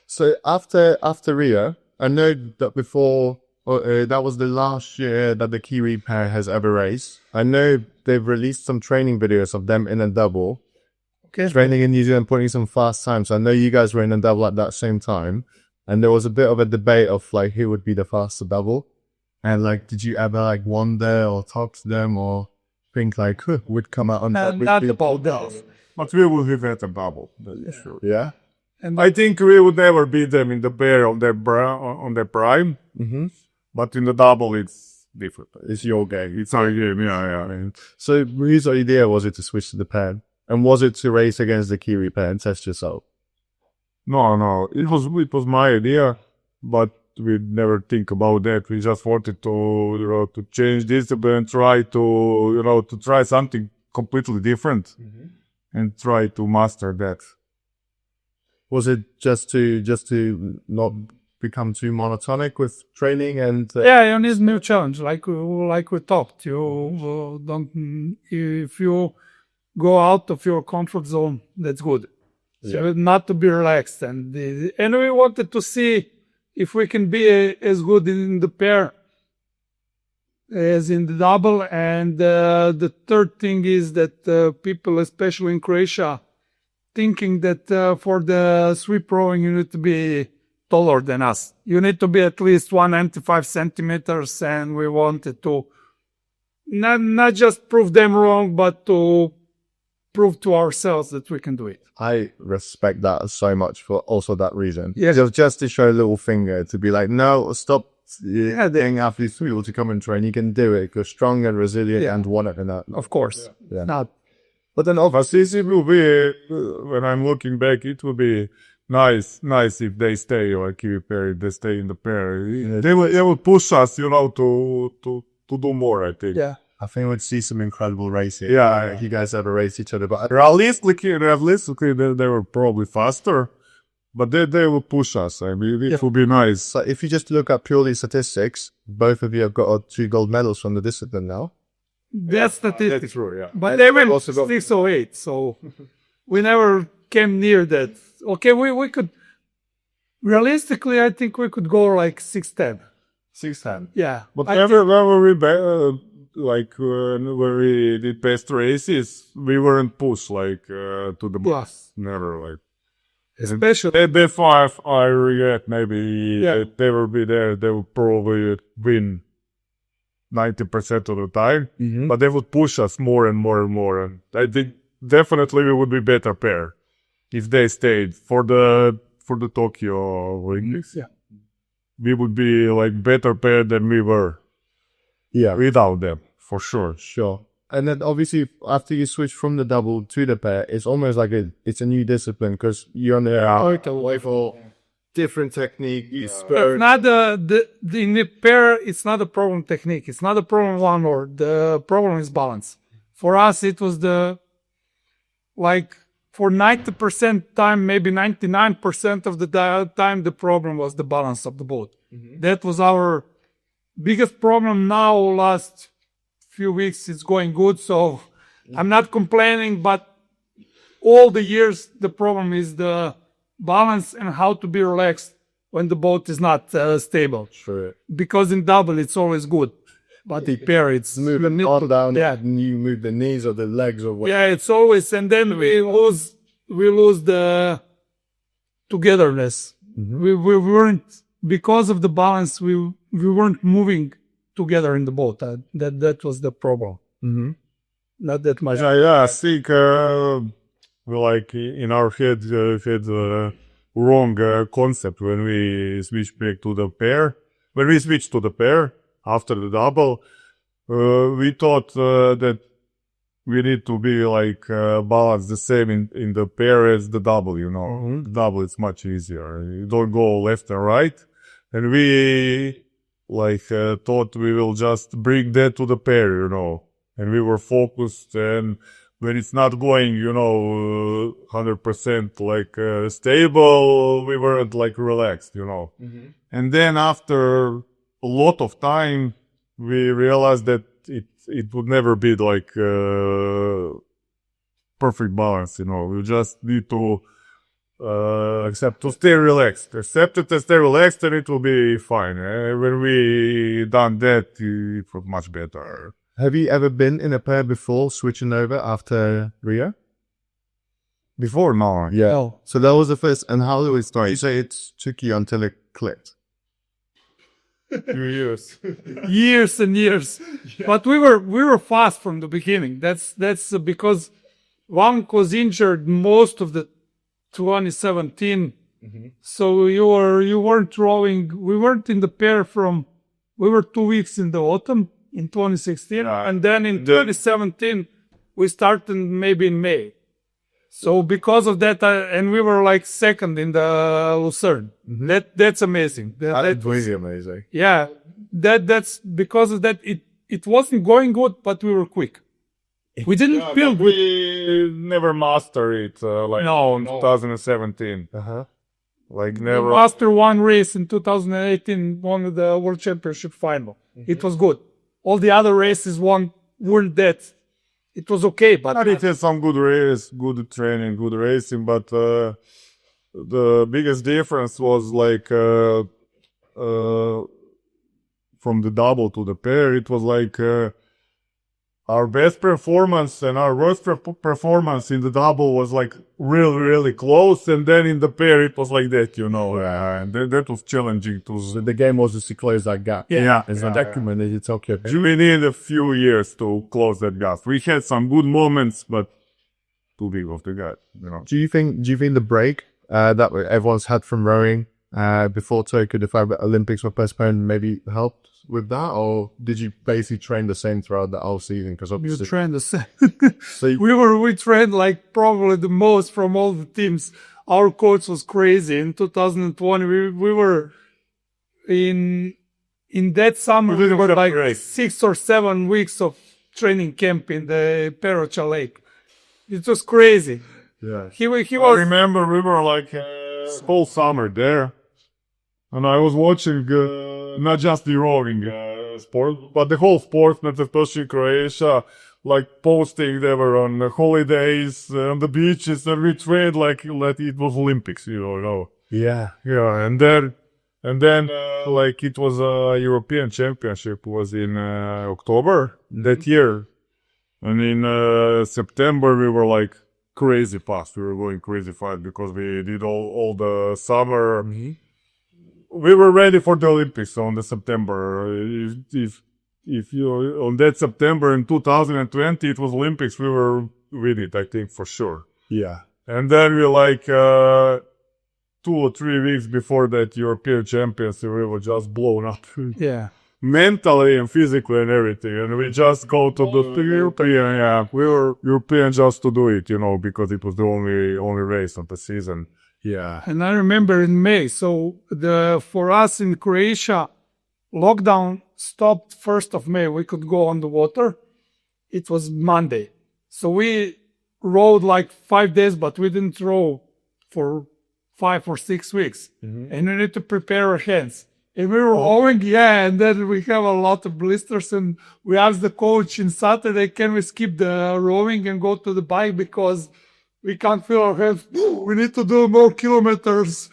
So after Rio, I know that before that was the last year that the Kiwi pair has ever raced. I know they've released some training videos of them in a double, training in New Zealand, putting some fast times. I know you guys were in a double at that same time, and there was a bit of a debate of like who would be the faster double, and like did you ever like wonder or talk to them or think like who would come out on top? Not about that. But we will have at a double. That's sure. Yeah. And I think we would never beat them in the pair on their prime. Mm-hmm. But in the double, it's different. It's your game. It's our game, yeah. So whose idea was it to switch to the pair? And was it to race against the Kiwi pair and test yourself? No. It was my idea, but we never think about that. We just wanted to change discipline, try to try something completely different, and try to master that. Was it just to not become too monotonic with training and? Yeah, you need new challenge, like we talked. You don't if you go out of your comfort zone, that's good. So not to be relaxed, and we wanted to see if we can be as good in the pair as in the double. And the third thing is that people, especially in Croatia, thinking that for the sweep rowing you need to be taller than us. You need to be at least 195 centimeters, and we wanted to not just prove them wrong, but to prove to ourselves that we can do it. I respect that so much for also that reason. Yes. Just to show a little finger, to be like, no, stop getting athletes to be able to come and train. You can do it. You're strong and resilient and want it and that. Of course. Yeah. Not. But then Obviously, it will be, when I'm looking back, it will be nice if they stay, like Kiwi pair, if they stay in the pair. They will push us, to do more, I think. Yeah. I think we'd see some incredible racing. Yeah. You guys ever race each other, but Realistically, they were probably faster, but they will push us. I mean, it will be nice. so if you just look at purely statistics, both of you have got 2 gold medals from the discipline now. That's statistics. That's true, yeah. But they went Also got- 6 or 8, so we never came near that. Okay, we could, realistically, I think we could go like 6'10". 6'10". Yeah. But I whenever when we did best races, we weren't pushed to the Plus. Never like. Especially. That 5, I regret. Maybe they will be there. They will probably win 90% of the time, but they would push us more and more and more. And I think definitely we would be better pair if they stayed for the Tokyo Olympics. Yeah. We would be like better pair than we were. Yeah. Without them, for sure. Sure. And then obviously after you switch from the double to the pair, it's almost like it's a new discipline because you're on the away for different technique. It's not in the pair, it's not a problem technique. It's not a problem one word. The problem is balance. For us, it was for 90% time, maybe 99% of the time, the problem was the balance of the boat. That was our biggest problem. Now, last few weeks, it's going good. So I'm not complaining, but all the years, the problem is the balance and how to be relaxed when the boat is not stable. Sure. Because in double, it's always good. But in pair, it's Move it all down, Yeah. and you move the knees or the legs or what. Yeah, it's always, and then we lose the togetherness. We weren't, because of the balance, we weren't moving together in the boat. That was the problem. Not that much. Yeah, I think we like in our head had wrong concept when we switched back to the pair. When we switched to the pair after the double, we thought that we need to be like balanced the same in the pair as the double, you know. The double is much easier. You don't go left and right. And we like thought we will just bring that to the pair, you know. And we were focused, and when it's not going, you know, 100% like stable, we weren't like relaxed, you know. And then after a lot of time, we realized that it would never be like perfect balance, you know. We just need to accept to stay relaxed. Accept it and stay relaxed, and it will be fine. When we done that, it was much better. Have you ever been in a pair before, switching over after Rio? Before, no. Yeah. No. So that was the first. And how did it start? You say it took you until it clicked. Few years. Years and years. But we were fast from the beginning. That's because one was injured most of the 2017. So you weren't rowing. We weren't in the pair we were 2 weeks in the autumn in 2016, and then in 2017 we started maybe in May. So because of that, and we were like second in the Lucerne. That's amazing. That's really amazing. Yeah, that's because of that. It wasn't going good, but we were quick. We didn't feel good. We never master it like in 2017. Like never. After one race in 2018, won the World Championship final. It was good. All the other races weren't that. It was okay, but It had some good race, good training, good racing, but the biggest difference was like from the double to the pair. It was like our best performance and our worst performance in the double was like really, really close, and then in the pair it was like that, you know, and that was challenging to. The game was just to close that gap. Yeah, It's a document that you talk about. we need a few years to close that gap. We had some good moments, but too big of the gap, you know. Do you think the break that everyone's had from rowing before Tokyo, the fact that Olympics were postponed, maybe helped with that, or did you basically train the same throughout the whole season? Because you obviously, trained the same. so you, we trained like probably the most from all the teams. Our coach was crazy. In 2020, we were in that summer. We were like 6 or 7 weeks of training camp in the Perocha Lake. It was crazy. yeah, He I was. remember we were like whole summer there, and I was watching not just the rowing sport, but the whole sport, not especially Croatia, like posting. They were on holidays on the beaches, and we trained like it was Olympics, you know. yeah. Yeah, and then like it was a European Championship was in October that year, and in September we were like crazy fast. We were going crazy fast because we did all the summer. We were ready for the Olympics on the September. If you on that September in 2020 it was Olympics, we were with it, I think, for sure. Yeah. And then we like 2 or 3 weeks before that European Championship, we were just blown up. Yeah. Mentally and physically and everything. And we just go to the European, yeah. We were European just to do it, you know, because it was the only race of the season. Yeah. And I remember in May. So for us in Croatia, lockdown stopped 1st of May. We could go on the water. It was Monday. So rowed like 5 days, but we didn't row for 5 or 6 weeks. And we need to prepare our hands. And we were rowing, and then we have a lot of blisters. And we asked the coach in Saturday, can we skip the rowing and go to the bike because we can't feel our hands. We need to do more kilometers.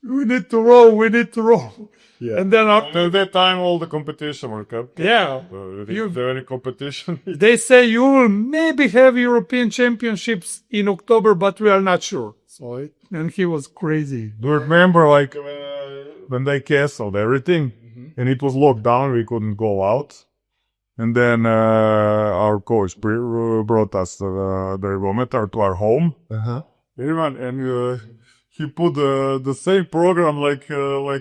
We need to row. We need to row. Yeah. And then And at that time, all the competition were kept. yeah, Is there any competition? they say you will maybe have European championships in October, but we are not sure. So, and he was crazy. Do you remember, like, when they canceled everything and it was locked down, we couldn't go out. And then our coach brought us the thermometer to our home. Everyone, and he put the same program like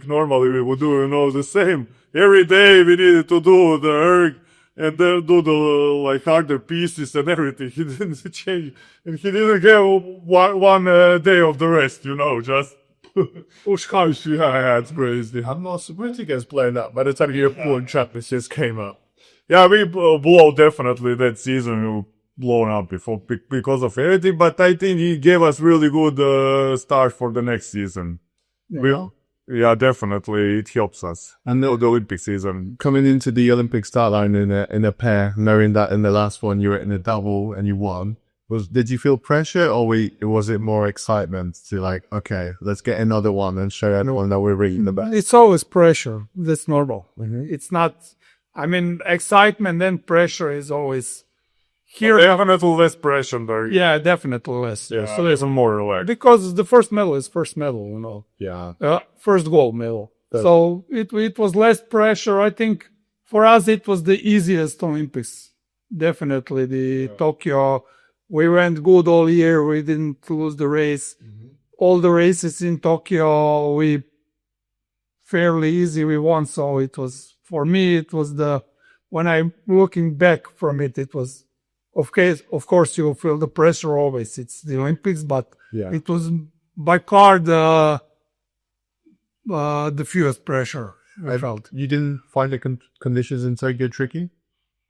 normally we would do, the same. Every day we needed to do the erg and then do the like harder pieces and everything. He didn't change, and he didn't have one day of the rest, just. Yeah, it's crazy. I'm not surprised you guys playing that by the time European Championships came up. Yeah, we blow definitely that season. We blown up before because of everything, but I think he gave us really good start for the next season. Yeah, definitely it helps us. And The Olympic season. coming into the Olympic start line in a pair, knowing that in the last one you were in a double and you won, did you feel pressure, or was it more excitement to like, okay, let's get another one and show everyone that we're really the best? It's always pressure. That's normal. It's not, excitement and pressure is always here. Definitely less pressure there. Yeah, definitely less. Yeah, so there's more relaxed. Because the first medal is first medal, Yeah. first gold medal. So it was less pressure. I think for us it was the easiest Olympics. Definitely the Tokyo. We went good all year. We didn't lose the race. All the races in Tokyo, we fairly easy. We won. So it was, for me, it was when I'm looking back from it, it was, of course, you feel the pressure always. It's the Olympics, but it was by far the fewest pressure I felt. You didn't find the conditions in Tokyo tricky?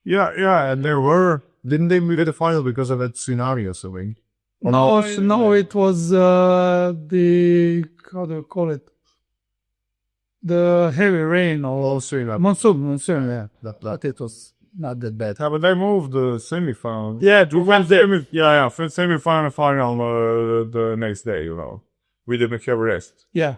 Yeah, and there were. Didn't they move to the final because of a tsunami or something? No, it was how do you call it? The heavy rain or monsoon, yeah. But it was not that bad. Yeah, but they moved the semi-final. Yeah, we went there. For semi-final, final the next day, We didn't have rest. Yeah.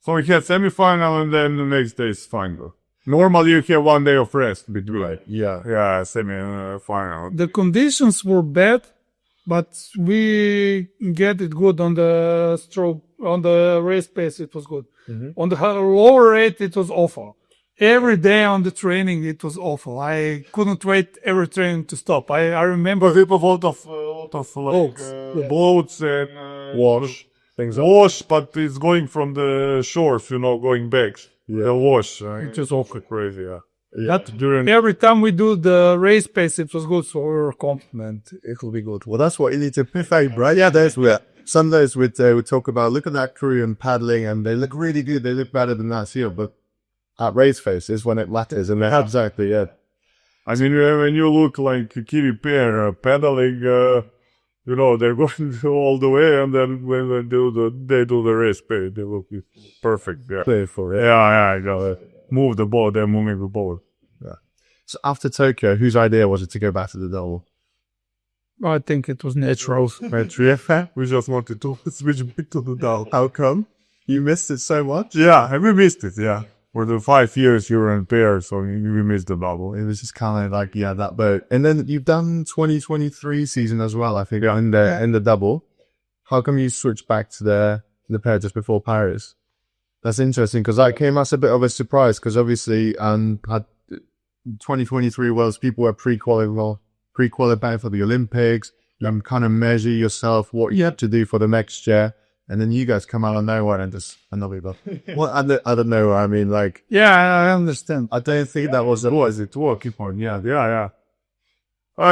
So we had semi-final and then the next day is final. Normally you have 1 day of rest between. Yeah, semi-final. The conditions were bad, but we get it good on the stroke, on the race pace. It was good. On the lower rate, it was awful. Every day on the training, it was awful. I couldn't wait every training to stop. I remember But a lot of boats and wash, but it's going from the shores, going back. The wash. It was awful, crazy. Every time we do the race pace, it was good. So we were confident it will be good. Well, that's what you need to perfect, right? Yeah, there's where some days we talk about, look at that crew and paddling, and they look really good. They look better than last year, but at race face is when it matters, and exactly, yeah. I mean, when you look like a Kiwi pair pedaling, they're going all the way, and then when they do the race pace, they look perfect. Yeah, Playful, yeah. Yeah. Move the boat, they're moving the boat. Yeah. So after Tokyo, whose idea was it to go back to the double? I think it was natural. We just wanted to switch back to the double. How come? You missed it so much? Yeah, we missed it, yeah. For the 5 years you were in pair, so we missed the double. It was just kind of like, that boat. And then you've done 2023 season as well, I think, in the double. How come you switched back to the pair just before Paris? That's interesting, because that came as a bit of a surprise, because obviously, had 2023 Worlds, people were pre-qualifying for the Olympics. You kind of measure yourself, what you had to do for the next year. And then you guys come out of nowhere and just unbelievable. Well, I don't know. I mean, like, yeah, I understand. I don't think that was it working point. Yeah.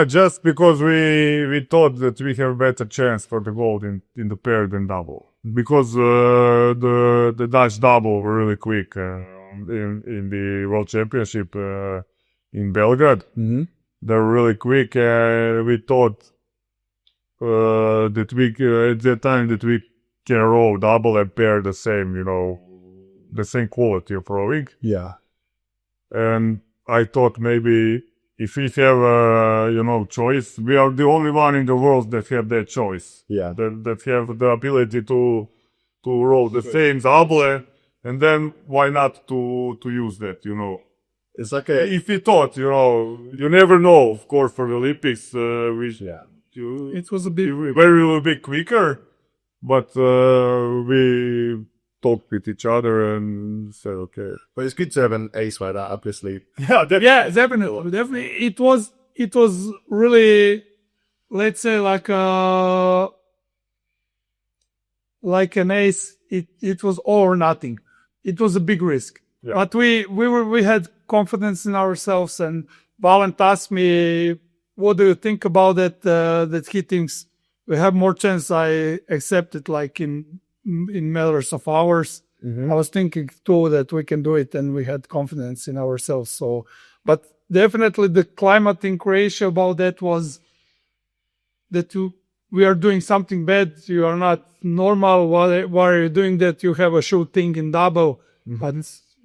Just because we thought that we have a better chance for the gold in the pair than double. Because the Dutch double were really quick in the World Championship in Belgrade. Mm-hmm. They're really quick. We thought that we at that time that we can row double and pair the same, the same quality of rowing. Yeah. And I thought maybe if we have choice, we are the only one in the world that have that choice. Yeah. That have the ability to row the same double, and then why not to use that, It's like a If we thought, you never know, of course, for the Olympics, It was a bit. very bit quicker, but we talked with each other and said, okay. but it's good to have an ace like that, obviously. Yeah, Yeah, definitely. It was really, let's say, like an ace. It was all or nothing. It was a big risk, Yeah. but we had confidence in ourselves. And Valent asked me, "What do you think about that? That he thinks we have more chance." I accepted, like in matters of hours. I was thinking too that we can do it, and we had confidence in ourselves. So, but definitely the climate in Croatia about that was that we are doing something bad. You are not normal. Why are you doing that? You have a shoe thing in double, but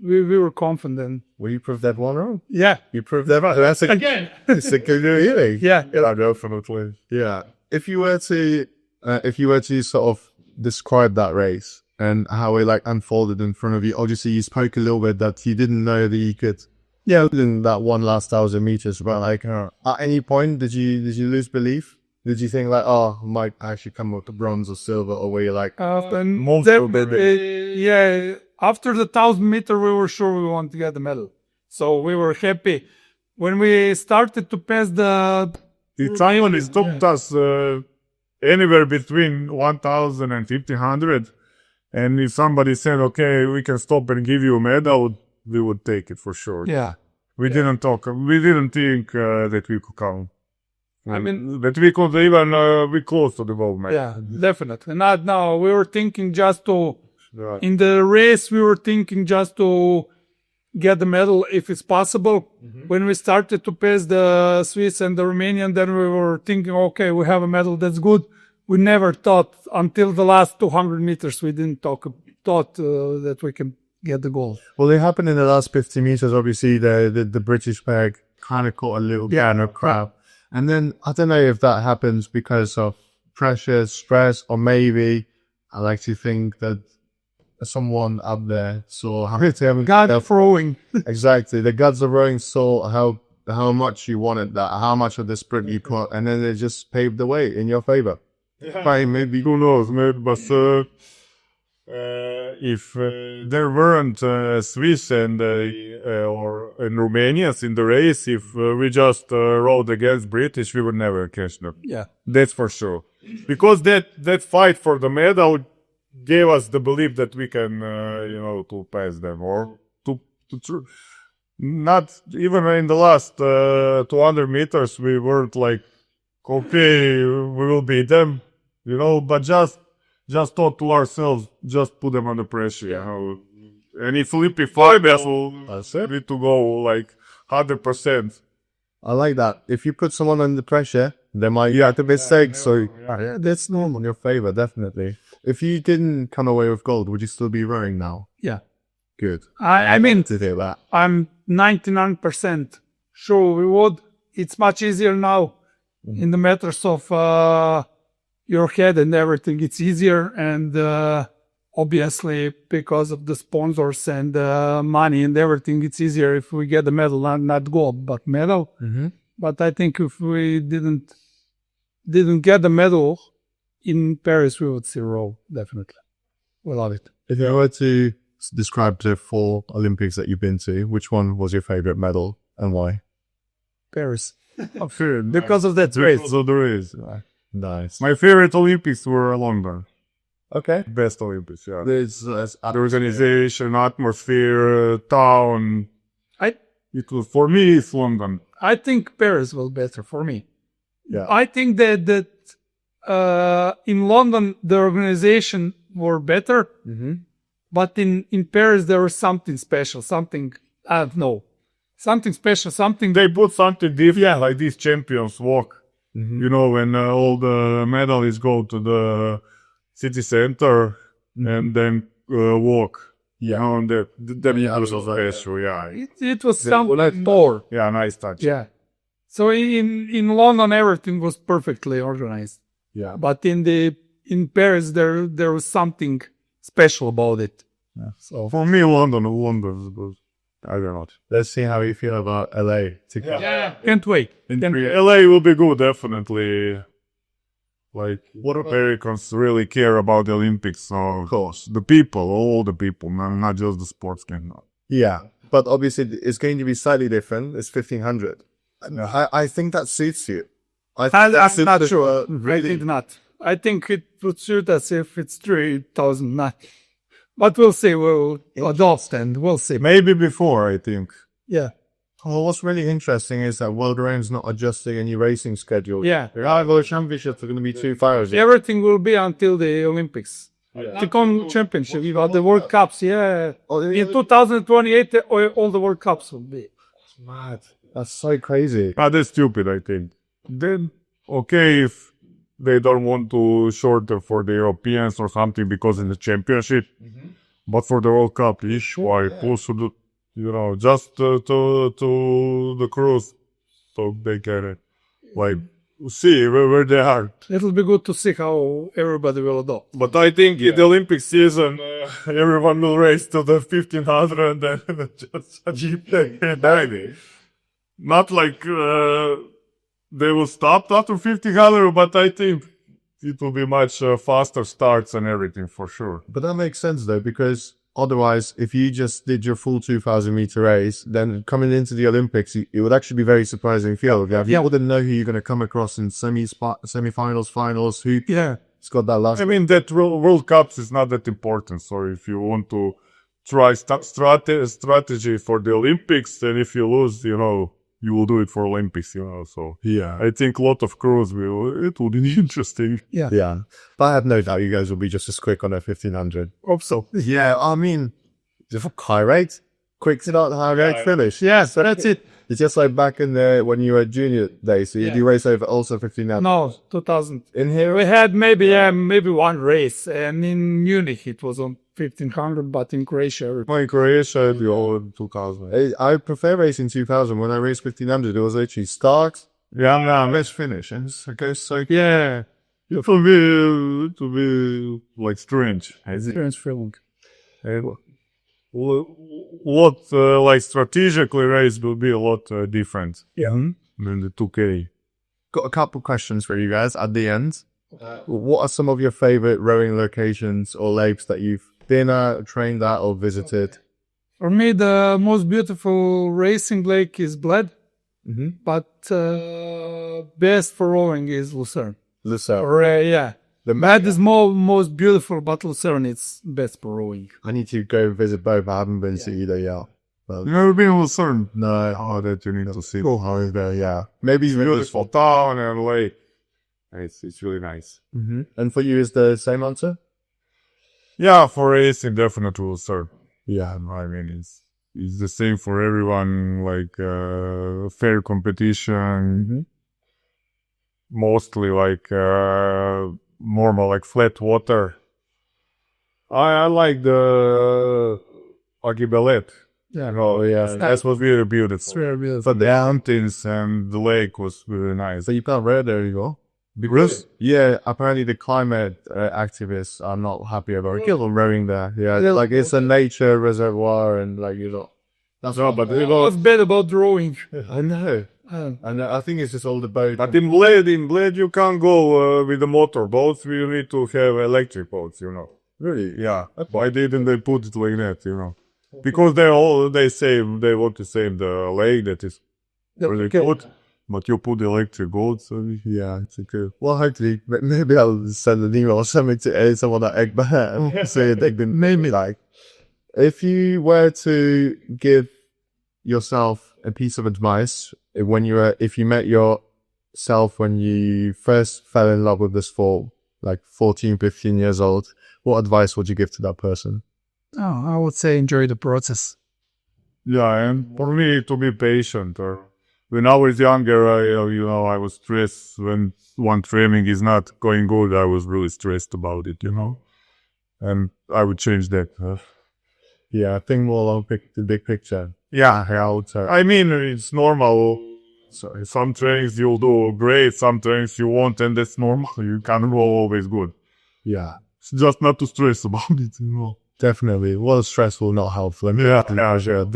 we were confident. Well, you proved that one wrong. Yeah, You proved that right. That's a, again. it's a good feeling. Yeah, Yeah, definitely. Yeah. If you were to sort of describe that race and how it like unfolded in front of you, obviously you spoke a little bit that you didn't know that you could, in that one last 1,000 meters, but like at any point did you lose belief? Did you think like, oh, I might actually come with the bronze or silver, or were you like, and Most that- of it. yeah, after the 1,000-meter, we were sure we want to get the medal. So we were happy. When we started to pass the It stopped us anywhere between 1,000 and 1,500. And if somebody said, okay, we can stop and give you a medal, we would take it for sure. yeah, We didn't think that we could come. I mean, that we could even be close to the gold medal. yeah, definitely. Not now. We were thinking just to, Right. in the race, we were thinking just to get the medal if it's possible. When we started to pass the Swiss and the Romanian, then we were thinking, okay, we have a medal, that's good. We never thought until the last 200 meters, we didn't thought that we can get the gold. well, it happened in the last 50 meters, obviously the British pair kind of caught a little bit of crap. And then I don't know if that happens because of pressure, stress, or maybe I like to think that someone up there saw how it's having God throwing. exactly the gods of rowing saw how much you wanted that, how much of the sprint you put, and then they just paved the way in your favor. Right, maybe, who knows, maybe, but if there weren't Swiss and Romanians in the race, if we just rode against British, we would never catch them. Yeah. That's for sure. Because that fight for the medal gave us the belief that we can, to pass them, or not even in the last 200 meters, we weren't like, okay, we will beat them, but just thought to ourselves, just put them under pressure. And if Felipe five will need to go like 100%. I like that. If you put someone under pressure, they might make a mistake. So that's normal in your favor, definitely. If you didn't come away with gold, would you still be rowing now? Yeah. Good I mean, to hear that. I'm 99% sure we would. It's much easier now in the matters of your head and everything. It's easier, and obviously because of the sponsors and money and everything, it's easier if we get the medal, not gold, but medal. But I think if we didn't get the medal in Paris, we would still row, definitely. We love it. If you were to describe the 4 Olympics that you've been to, which one was your favorite medal and why? Paris. Because Because of that race. of the race. Nice. My favorite Olympics were London. Okay. Best Olympics, yeah. There's The organization, atmosphere, town. For me, it's London. I think Paris was better for me. Yeah. I think that in London the organization were better, but in Paris there was something special, something I don't know, something special, something. They put something different, like these champions walk. You know, when all the medalists go to the city center and then walk. Yeah. On that Yeah, was that was special. Yeah, It was something more. yeah, nice touch. Yeah. So in London, everything was perfectly organized. Yeah. But in Paris, there was something special about it. So for me, London was, I don't know. Let's see how you feel about LA. Can't wait. LA will be good, definitely. Like, what Americans really care about the Olympics. So, of course, the people, all the people, not just the sports game. Yeah, but obviously it's going to be slightly different. It's 1500. I think that suits you. I'm not sure. I think not. I think it would suit us if it's 3,000 not. But we'll see. We'll adopt and we'll see. Maybe before, I think. Yeah. Well, what's really interesting is that World Rowing's not adjusting any racing schedule. Yeah. The World Championships are going to be 2 hours. Everything will be until the Olympics. The championship, about the World Cups, yeah. In 2028, all the World Cups will be. That's mad. That's so crazy. That's stupid, I think. Then, okay, if they don't want to shorten for the Europeans or something because in the championship, but for the World Cup, why also do, you know, just to the crews, so they can like see where they are. It'll be good to see how everybody will adopt. But I think in the Olympic season, everyone will race to the 1500 and then just achieve the not like they will stop after 1500, but I think it will be much faster starts and everything for sure. But that makes sense though, because otherwise, if you just did your full 2,000-meter race, then coming into the Olympics, it would actually be very surprising field. You wouldn't know who you're going to come across in semi-finals, finals. Who? Yeah. It's got that last. I mean, that World Cups is not that important. So if you want to try strategy for the Olympics, then if you lose, you know, you will do it for Olympics, you know. So Yeah. I think a lot of crews it will be interesting. Yeah. But I have no doubt you guys will be just as quick on a 1500. Hope so. Yeah, I mean, just for high rate, quick start, high rate finish. Yeah, so that's it. It's just like back in the when you were junior days. So you do race over also 1500. No, 2000. In here, We had maybe one race, and in Munich it was on 1500, but in Croatia. In Croatia, the old 2000. I prefer racing 2000. When I raced 1500, it was literally start. Yeah, Let's finish. And it goes so. yeah. It will be like strange. Experience feeling. What like strategically race will be a lot different Yeah. than the 2K. Got a couple questions for you guys at the end. What are some of your favorite rowing locations or lakes that you've been at, trained at, or visited? For me, the most beautiful racing lake is Bled, but best for rowing is Lucerne. Lucerne. Or, yeah. The Bled is most beautiful, but Lucerne is best for rowing. I need to go visit both. I haven't been to either yet. You never been in Lucerne? No. Oh, that you need to see. Go home there, yeah. Maybe It's beautiful town and lake. It's really nice. And for you, is the same answer? Yeah, for racing, definitely Lucerne. Yeah. I mean, it's the same for everyone. Like fair competition, mostly like normal, like flat water. I like the Agibelet. Yeah. Oh yeah, that was really beautiful. It's very beautiful. But the mountains and the lake was really nice. So you can't row there, you go. Because Yeah, apparently the climate activists are not happy about rowing there. Yeah, like it's a nature reservoir and like, you know. That's no, but you What's know, bad about rowing? I know. And I think it's just all the boat. but in Bled you can't go with the motor boats. You need to have electric boats, you know. Really? Yeah. Why didn't they put it like that, you know? Because they want to save the lake that is really good. But you put the electric boats, so Yeah, it's okay. Well, hopefully, maybe I'll send an email or something to someone at Egbert so they can maybe like. If you were to give yourself a piece of advice if you met yourself when you first fell in love with the sport, like 14, 15 years old, what advice would you give to that person? Oh, I would say enjoy the process. yeah, and for me to be patient. when I was younger, I was stressed when one training is not going good. I was really stressed about it, and I would change that. Yeah, I think more of the big picture. Yeah, How to, I mean, it's normal. So some trainings you'll do great, some trainings you won't, and that's normal. You can't go always good. yeah, It's just not to stress about it, definitely. Well, stress will not help them. Yeah, sure.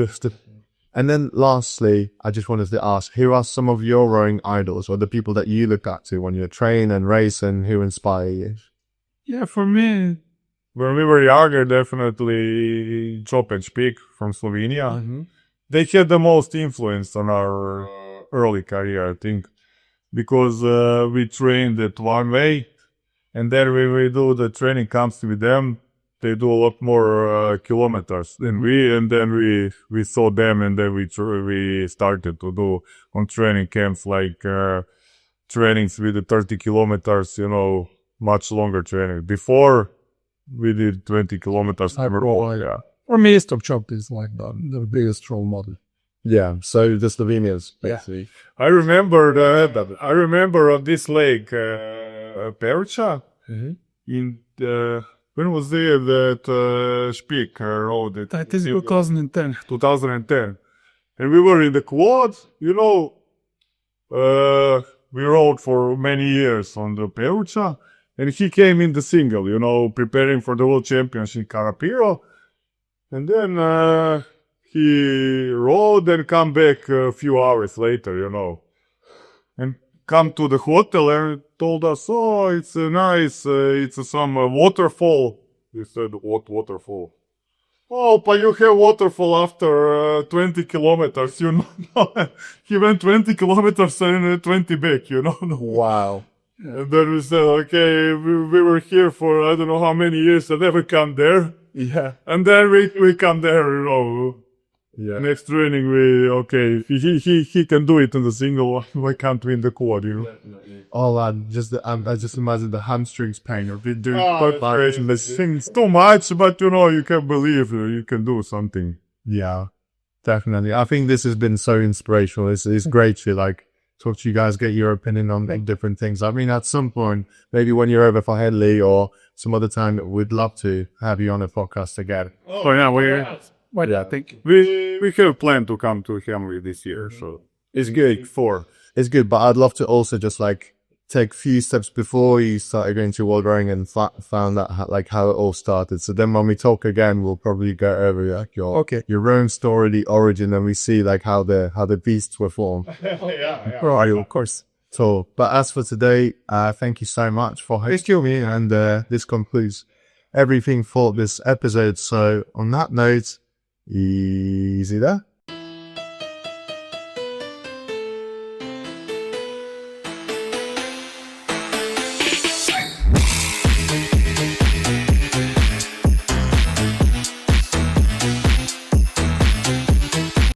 And then lastly, I just wanted to ask, who are some of your rowing idols or the people that you look up to when you train and race and who inspire you? Yeah, for me, When we were younger, definitely Chop and Špik from Slovenia. They had the most influence on our early career, I think, because we trained it one way, and then when we do the training camps with them, they do a lot more kilometers than we, and then we saw them, and then we started to do on training camps like trainings with the 30 kilometers, much longer training. Before we did 20 kilometers. Yeah. for me, Stop Chop is like the biggest role model. Yeah, so the Slovenians, basically. I remember on this lake, Peruča, in when was there that Špik rode it? That is 2010. 2010. And we were in the quad, we rode for many years on the Peruča, and he came in the single, preparing for the World Championship Carapiro. And then he rode and come back a few hours later, and come to the hotel and told us, oh, it's nice, it's some waterfall. We said, what waterfall? Oh, but you have waterfall after 20 kilometers, He went 20 kilometers and 20 back, Wow. And then we said, okay, we were here for I don't know how many years and never come there. Yeah. And then we come there, Yeah. Next training, he can do it in the single. Why can't we in the quad, Oh, I just imagine the hamstrings pain of it doing preparation. It's too much, but you can believe you can do something. Yeah, definitely. I think this has been so inspirational. It's great to talk to you guys, get your opinion on different things. I mean, at some point, maybe when you're over for Headley or some other time, we'd love to have you on a podcast again. Oh yeah, I think we have planned to come to Henley this year, so it's good. It's good, but I'd love to also just take a few steps before you started going to world rowing and found out how it all started. So then when we talk again, we'll probably go over your rowing story, the origin, and we see how the beasts were formed. Yeah. Right, of course. So, but as for today, thank you so much for hosting me, and this concludes everything for this episode. So on that note, easy there.